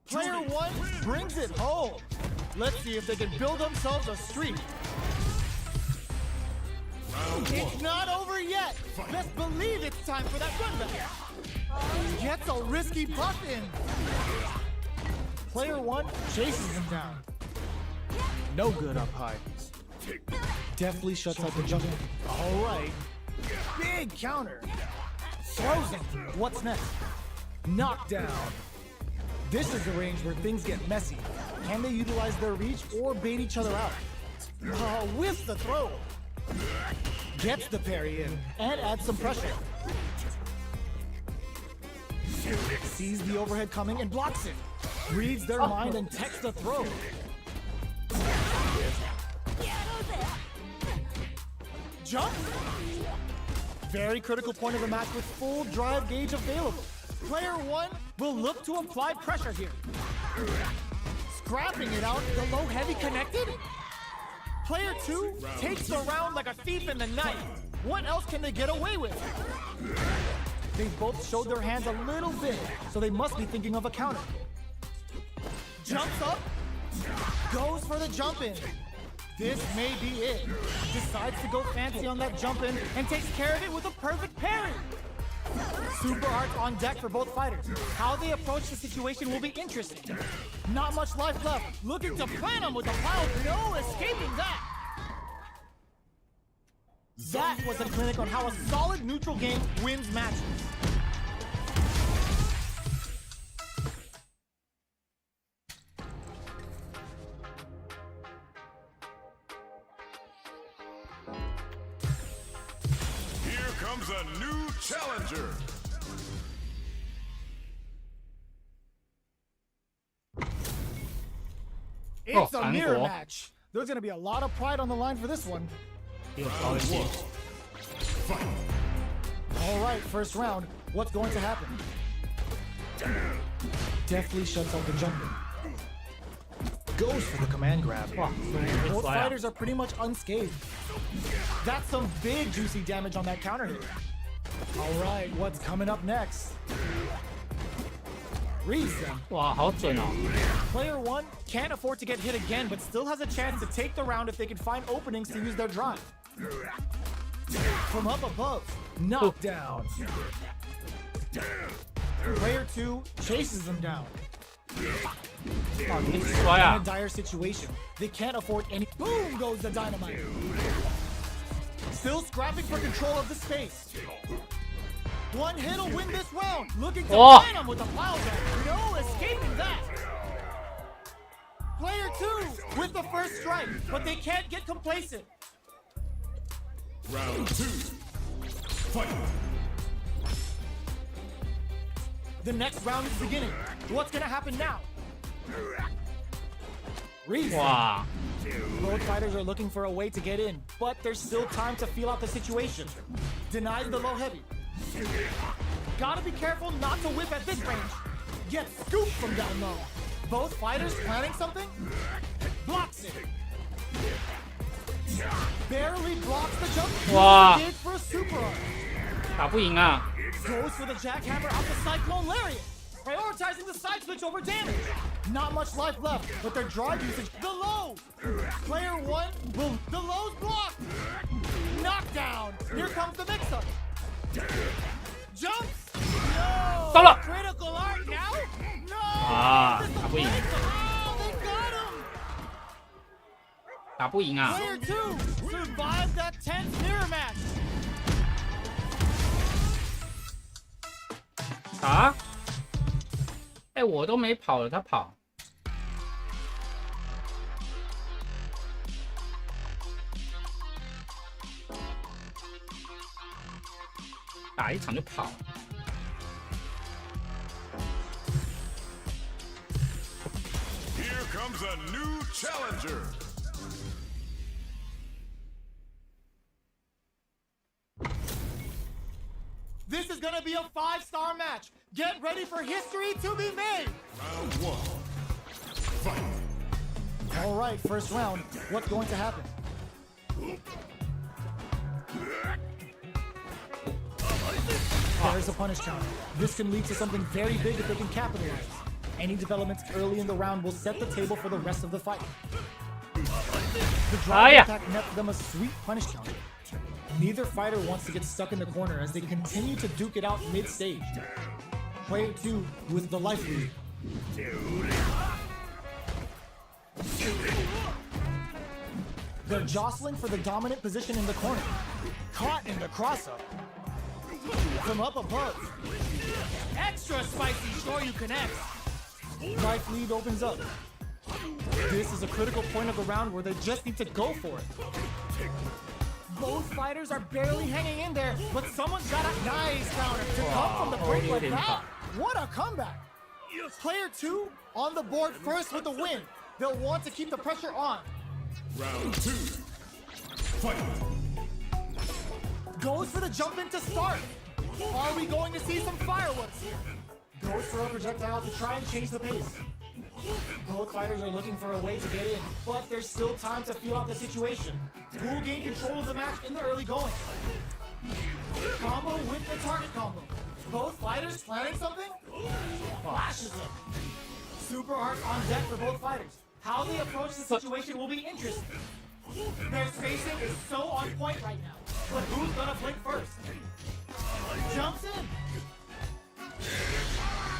Player 1 brings it home. Let's see if they can build themselves a streak. It's not over yet. Best believe it's time for that run back. Gets a risky puff in. Player 1 chases him down. No good up high. Definitely shuts out the jump. All right. Big counter. Throws him. What's next? Knockdown. This is the range where things get messy. Can they utilize their reach or bait each other out? Whiffs the throw. Gets the parry in and adds some pressure. Sees the overhead coming and blocks it. Reads their mind and techs the throw. Jump! Very critical point of the match with full drive gauge available. Player 1 will look to apply pressure here. Scrapping it out, the low heavy connected. Player 2 takes the round like a thief in the night. What else can they get away with? They both showed their hands a little bit, so they must be thinking of a counter. Jumps up, goes for the jump in. This may be it. Decides to go fancy on that jump in and takes care of it with a perfect parry. Super arts on deck for both fighters. How they approach the situation will be interesting. Not much life left. Looking to plant him with a pile. No escaping that. That was a clinic on how a solid neutral game wins matches. Here comes a new challenger. It's a mirror 韩国 match. There's going to be a lot of pride on the line for this one. 又高一些。 All right, first round. What's going to happen? Deftly shuts out the jumper. Goes for the command grab. 哇，这 Both 摔啊！ fighters are pretty much unscathed. That's some big juicy damage on that counter hit. All right, what's coming up next? Reset. 哇，好准哦！ Player 1 can't afford to get hit again, but still has a chance to take the round if they can find openings to use their drive. From up above, knockdown. Player 2 chases them down. 哇，你摔 In 啊 a！ dire situation, they can't afford any. Boom goes the dynamite. Still scrapping for control of the space. One hit'll win this round. Looking to Oh. plant him with a pile drive. No escaping that. Player 2 with the first strike, but they can't get complacent. Round 2. Fight. The next round is beginning. What's gonna happen now? Reset. 哇， Both fighters are looking for a way to get in, but there's still time to feel out the situation. Denies the low heavy. Gotta be careful not to whip at this range. Gets scooped from down low. Both fighters planning something? Blocks it. Barely blocks the jump. Wow. Did for a super arm. 打不赢啊！ Goes for the jackhammer out the cyclone lariat. Prioritizing the side switch over damage. Not much life left, but their drive usage. The low. Player 1 will. The low's blocked. Knockdown. Here comes the mix-up. Jumps. No. 到了 Critical art now. No. 啊， This is 打不赢， Oh, they got him. 打不赢啊！ Player 2 survived that tense mirror match. 啊？哎，我都没跑了，他跑。打一场就跑。 Here comes a new challenger. This is gonna be a 5-star match. Get ready for history to be made. Round 1. Fight. All right, first round. What's going to happen? There's a punish counter. This can lead to something very big if they can capitalize. Any developments early in the round will set the table for the rest of the fight. The drive yeah. attack nets them a sweet punish counter. Neither fighter wants to get stuck in the corner as they continue to duke it out mid-stage. Player 2 with the life lead. They're jostling for the dominant position in the corner. Caught in the cross-up. From up above. Extra spicy Shoryu connects. Life lead opens up. This is a critical point of the round where they just need to go for it. Both fighters are barely hanging in there, but someone's got a nice counter to come from the break like that. What a comeback! Player 2 on the board first with the win. They'll want to keep the pressure on. Round 2. Fight. Goes for the jump in to start. Are we going to see some fireworks here? Goes for a projectile to try and change the pace. Both fighters are looking for a way to get in, but there's still time to feel out the situation. Who will gain control of the match in the early going? Combo with the target combo. Both fighters planning something? Flashes them. Super art on deck for both fighters. How they approach the situation will be interesting. Their spacing is so on point right now. But who's gonna blink first? Jumps in.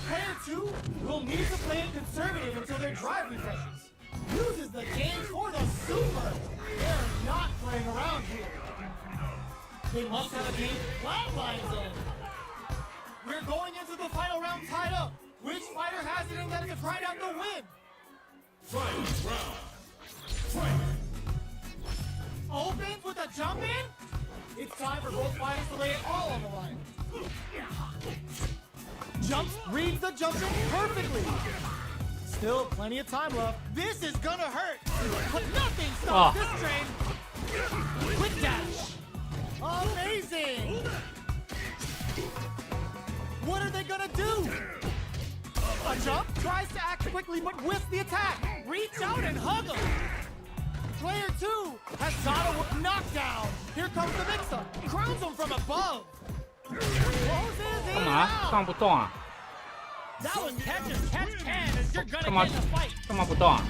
Player 2 will need to play it conservative until their drive refreshes. Uses the game for the super. They're not playing around here. They must have a game plan lines in. We're going into the final round tied up. Which fighter has it in them to try out the win? Fight round. Fight. Opens with a jump in? It's time for both fighters to lay it all on the line. Jumps, reads the jump in perfectly. Still plenty of time left. This is gonna hurt. But nothing stops this train. Quick dash. Amazing. What are they gonna do? A jump, tries to act quickly but whiffs the attack. Reach out and hug him. Player 2 has got a knockdown. Here comes the mix-up. Crowns him from above. Closes it out. 干嘛不动啊？ That was catch as catch can as you're gonna get in a fight. 干嘛不动啊？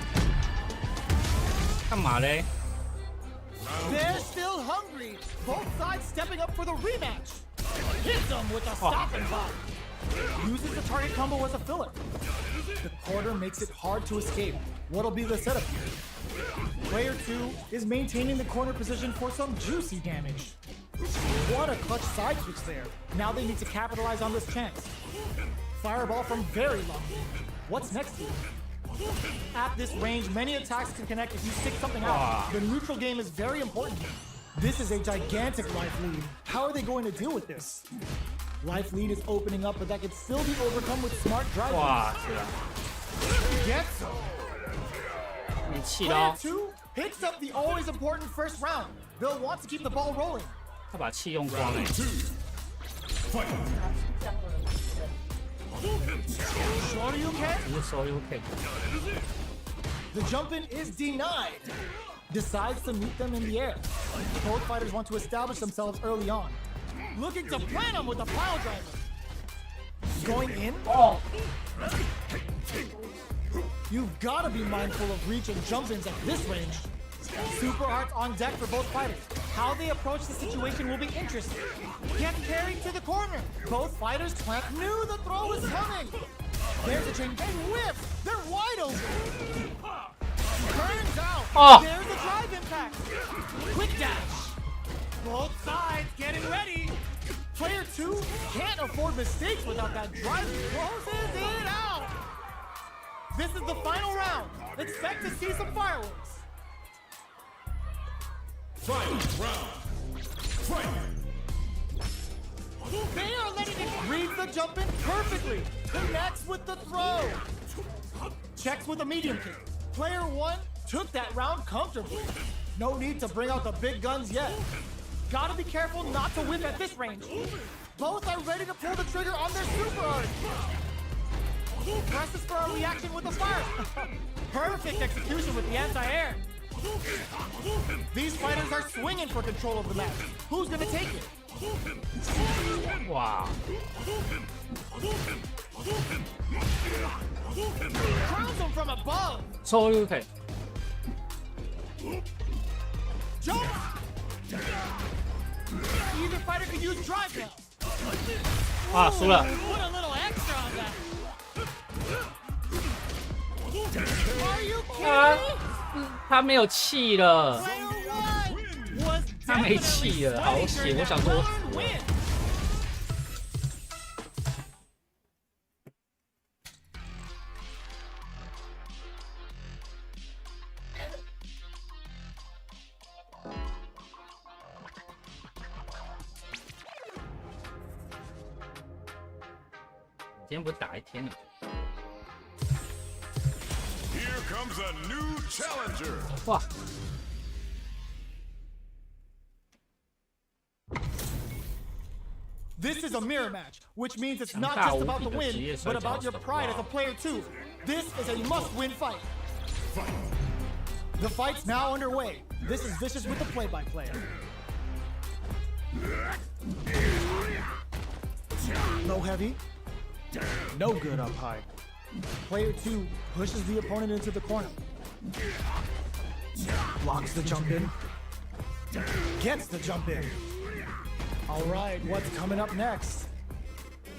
干嘛嘞？ They're still hungry. Both sides stepping up for the rematch. Hits them with a stop and pop. Uses the target combo as a filler. The quarter makes it hard to escape. What'll be the setup here? Player 2 is maintaining the corner position for some juicy damage. What a clutch side switch there. Now they need to capitalize on this chance. Fireball from very long. What's next here? At this range, many attacks can connect if you stick something out. The neutral game is very important. This is a gigantic life lead. How are they going to deal with this? Life lead is opening up, but that can still be overcome with smart driving. 哇，是啊， Gets them. 你气 Player 到， 2 picks up the always important first round. They'll want to keep the ball rolling. 他把气用光了。 Shoryuken? 你是说 UK？ The jump in is denied. Decides to meet them in the air. Both fighters want to establish themselves early on. Looking to plant him with a pile driver. Going in? Oh. You've got to be mindful of reach and jump-ins at this range. Super arts on deck for both fighters. How they approach the situation will be interesting. Get carried to the corner. Both fighters knew the throw was coming. There's a chain and whip. They're wide open. Turns out. There's a drive impact. Quick dash. Both sides getting ready. Player 2 can't afford mistakes without that drive. Closes it out. This is the final round. Expect to see some fireworks. Fight round. Fight. They are letting it read the jump in perfectly. Connects with the throw. Checks with a medium kick. Player 1 took that round comfortably. No need to bring out the big guns yet. Gotta be careful not to whip at this range. Both are ready to pull the trigger on their super art. Presses for a reaction with the fire. Perfect execution with the anti-air. These fighters are swinging for control of the match. Who's gonna take it? 哇， Crowns them from above. 抽 UK， Jump. Either fighter could use drive now. 啊，输了。 Put a little extra on that. Are you kidding me? 他没有气了， Player 1 was 他没气了，好险！我想说， win.今天不是打一天了？ Here comes a new challenger. 哇， This is a mirror match, which means it's not just about the win, but about your pride as a player too. This is a must-win fight. The fight's now underway. This is Vicious with the play-by-play. low heavy. No good up high. Player 2 pushes the opponent into the corner. Blocks the jump in. Gets the jump in. All right, what's coming up next?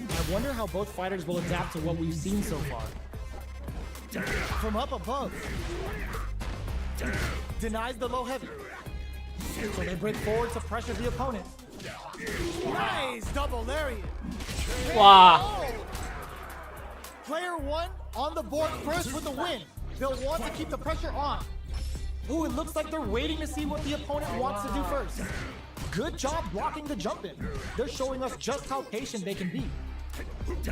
I wonder how both fighters will adapt to what we've seen so far. From up above. Denies the low heavy. So they break forward to pressure the opponent. Nice double lariat. Wow. Player 1 on the board first with the win. They'll want to keep the pressure on. Ooh, it looks like they're waiting to see what the opponent wants to do first. Good job blocking the jump in. They're showing us just how patient they can be.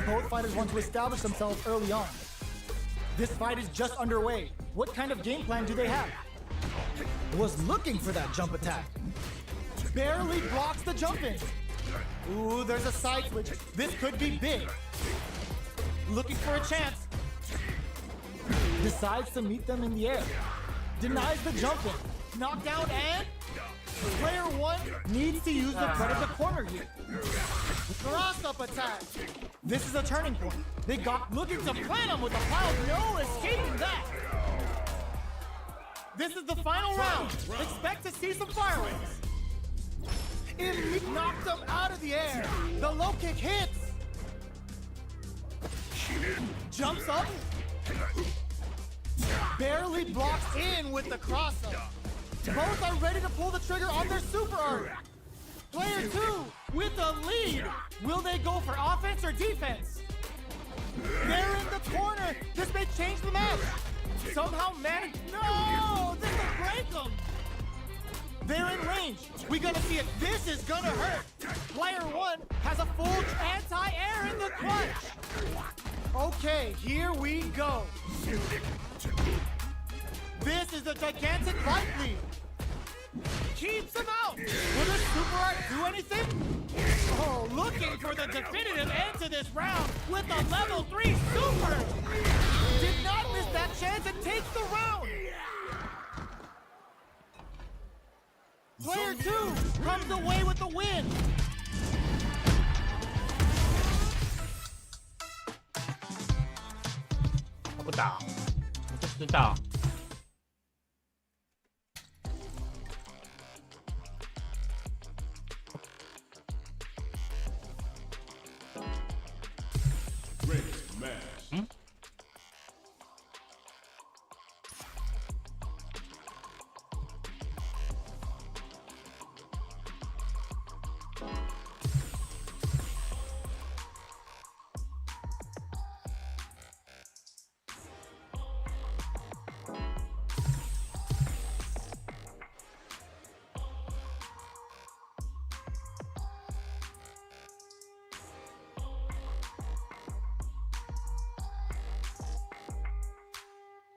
Both fighters want to establish themselves early on. This fight is just underway. What kind of game plan do they have? Was looking for that jump attack. Barely blocks the jump in. Ooh, there's a side switch. This could be big. Looking for a chance. Decides to meet them in the air. Denies the jump in. Knockdown and player 1 needs to use the predator corner here. Cross up attack. This is a turning point. They got looking to plant him with a pile. No escaping that. This is the final round. Expect to see some fireworks. It knocked him out of the air. The low kick hits. Jumps up. Barely blocks in with the cross up. Both are ready to pull the trigger on their super art. Player 2 with the lead. Will they go for offense or defense? They're in the corner. This may change the match. Somehow manage. No! This will break them. They're in range. We gotta see it. This is gonna hurt. Player 1 has a full anti-air in the clutch. Okay, here we go. This is a gigantic right lead. Keeps him out. Will this super art do anything? Oh, looking for the definitive end to this round with a level 3 super. Did not miss that chance and takes the round. Player 2 comes away with the win.他不打，我就知道。嗯？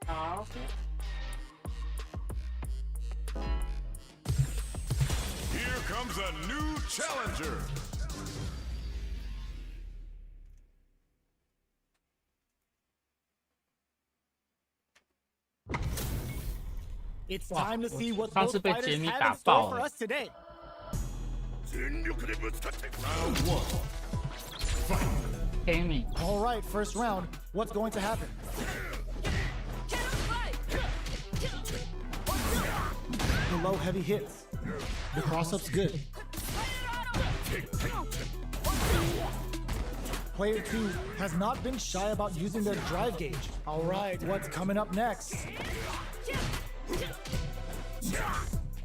好。 Here comes a new challenger. It's time to see what 上次 both 被 fighters 杰米 have 打 in store 爆 for 了。 us today. 全力でぶつかって Round 1. Fight. 黑米， All right, first round. What's going to happen? The low heavy hits. The cross-up's good. Player 2 has not been shy about using their drive gauge. All right, what's coming up next?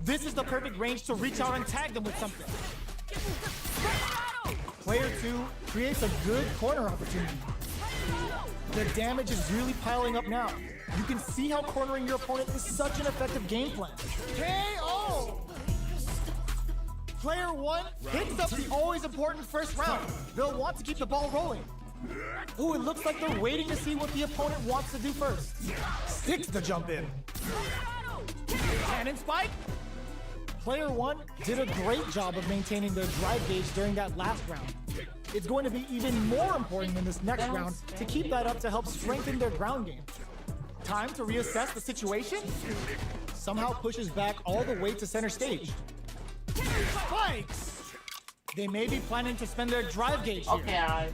This is the perfect range to reach out and tag them with something. Player 2 creates a good corner opportunity. The damage is really piling up now. You can see how cornering your opponent is such an effective game plan. KO! Player 1 hits up the always important first round. They'll want to keep the ball rolling. Ooh, it looks like they're waiting to see what the opponent wants to do first. Sticks the jump in. Cannon spike? Player 1 did a great job of maintaining their drive gauge during that last round. It's going to be even more important in this next round to keep that up to help strengthen their ground game. Time to reassess the situation? Somehow pushes back all the way to center stage. Spikes! They may be planning to spend their drive gauge here. OK 啊，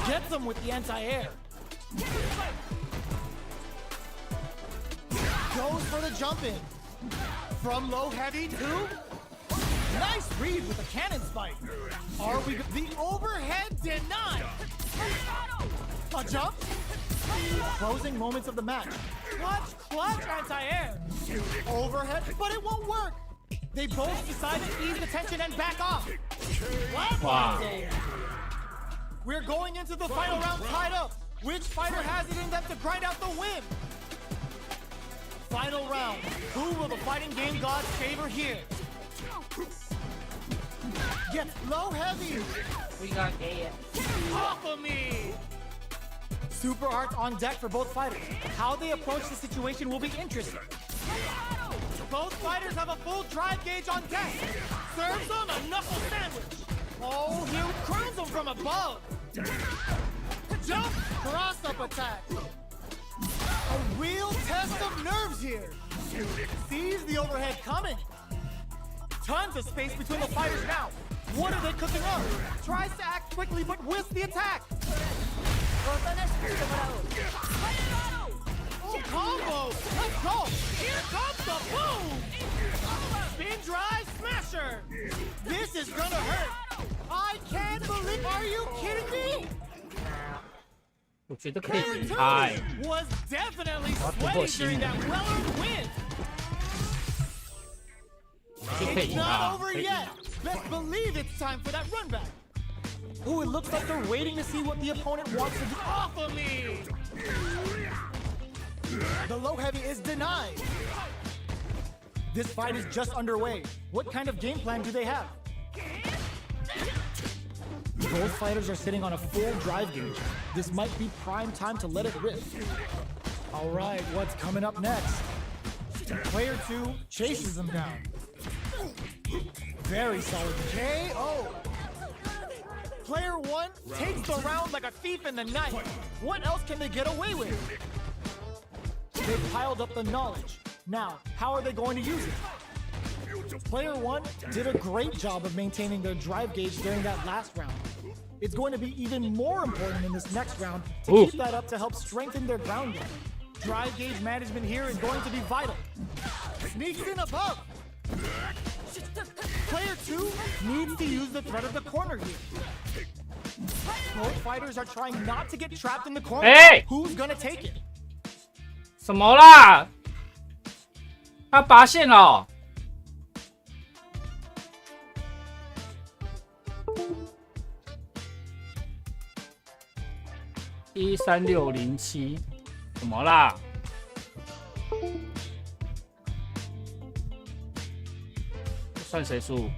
Get them with the anti-air. Goes for the jump in. From low heavy to... Nice read with the cannon spike. Are we... The overhead denied. A jump. Closing moments of the match. Clutch anti-air. Overhead, but it won't work. They both decide to ease the tension and back off. Wow. We're going into the final round tied up. Which fighter has it in them to grind out the win? Final round. Who will the fighting game gods favor here? Gets low heavy. We got gay. Off of me. Super arts on deck for both fighters. How they approach the situation will be interesting. Both fighters have a full drive gauge on deck. Serves them a knuckle sandwich. Oh, he crowns them from above. Jump, cross-up attack. A real test of nerves here. Sees the overhead coming. Tons of space between the fighters now. What are they cooking up? Tries to act quickly, but whiffs the attack. Oh, combo! Let's go! Here comes the boom! Spin drive smasher! This is gonna hurt! I can't believe... Are you kidding me? 我觉得可以赢他欸。 Was definitely sweating during that well-earned win. 就可以 It's 赢 not 他。 over yet. Best believe it's time for that run back. Ooh, it looks like they're waiting to see what the opponent wants to do. Off of me! The low heavy is denied. This fight is just underway. What kind of game plan do they have? Both fighters are sitting on a full drive gauge. This might be prime time to let it rip. All right, what's coming up next? Player 2 chases them down. Very solid KO. Player 1 takes the round like a thief in the night. What else can they get away with? They've piled up the knowledge. Now, how are they going to use it? Player 1 did a great job of maintaining their drive gauge during that last round. It's going to be even more important in this next round to keep that up to help strengthen their ground game. Drive gauge management here is going to be vital. Sneaks in above. Player 2 needs to use the threat of the corner here. Both fighters are trying not to get trapped in the corner. Hey! Who's gonna take it? 什么啦？他拔线了。13607，怎么啦？算谁输？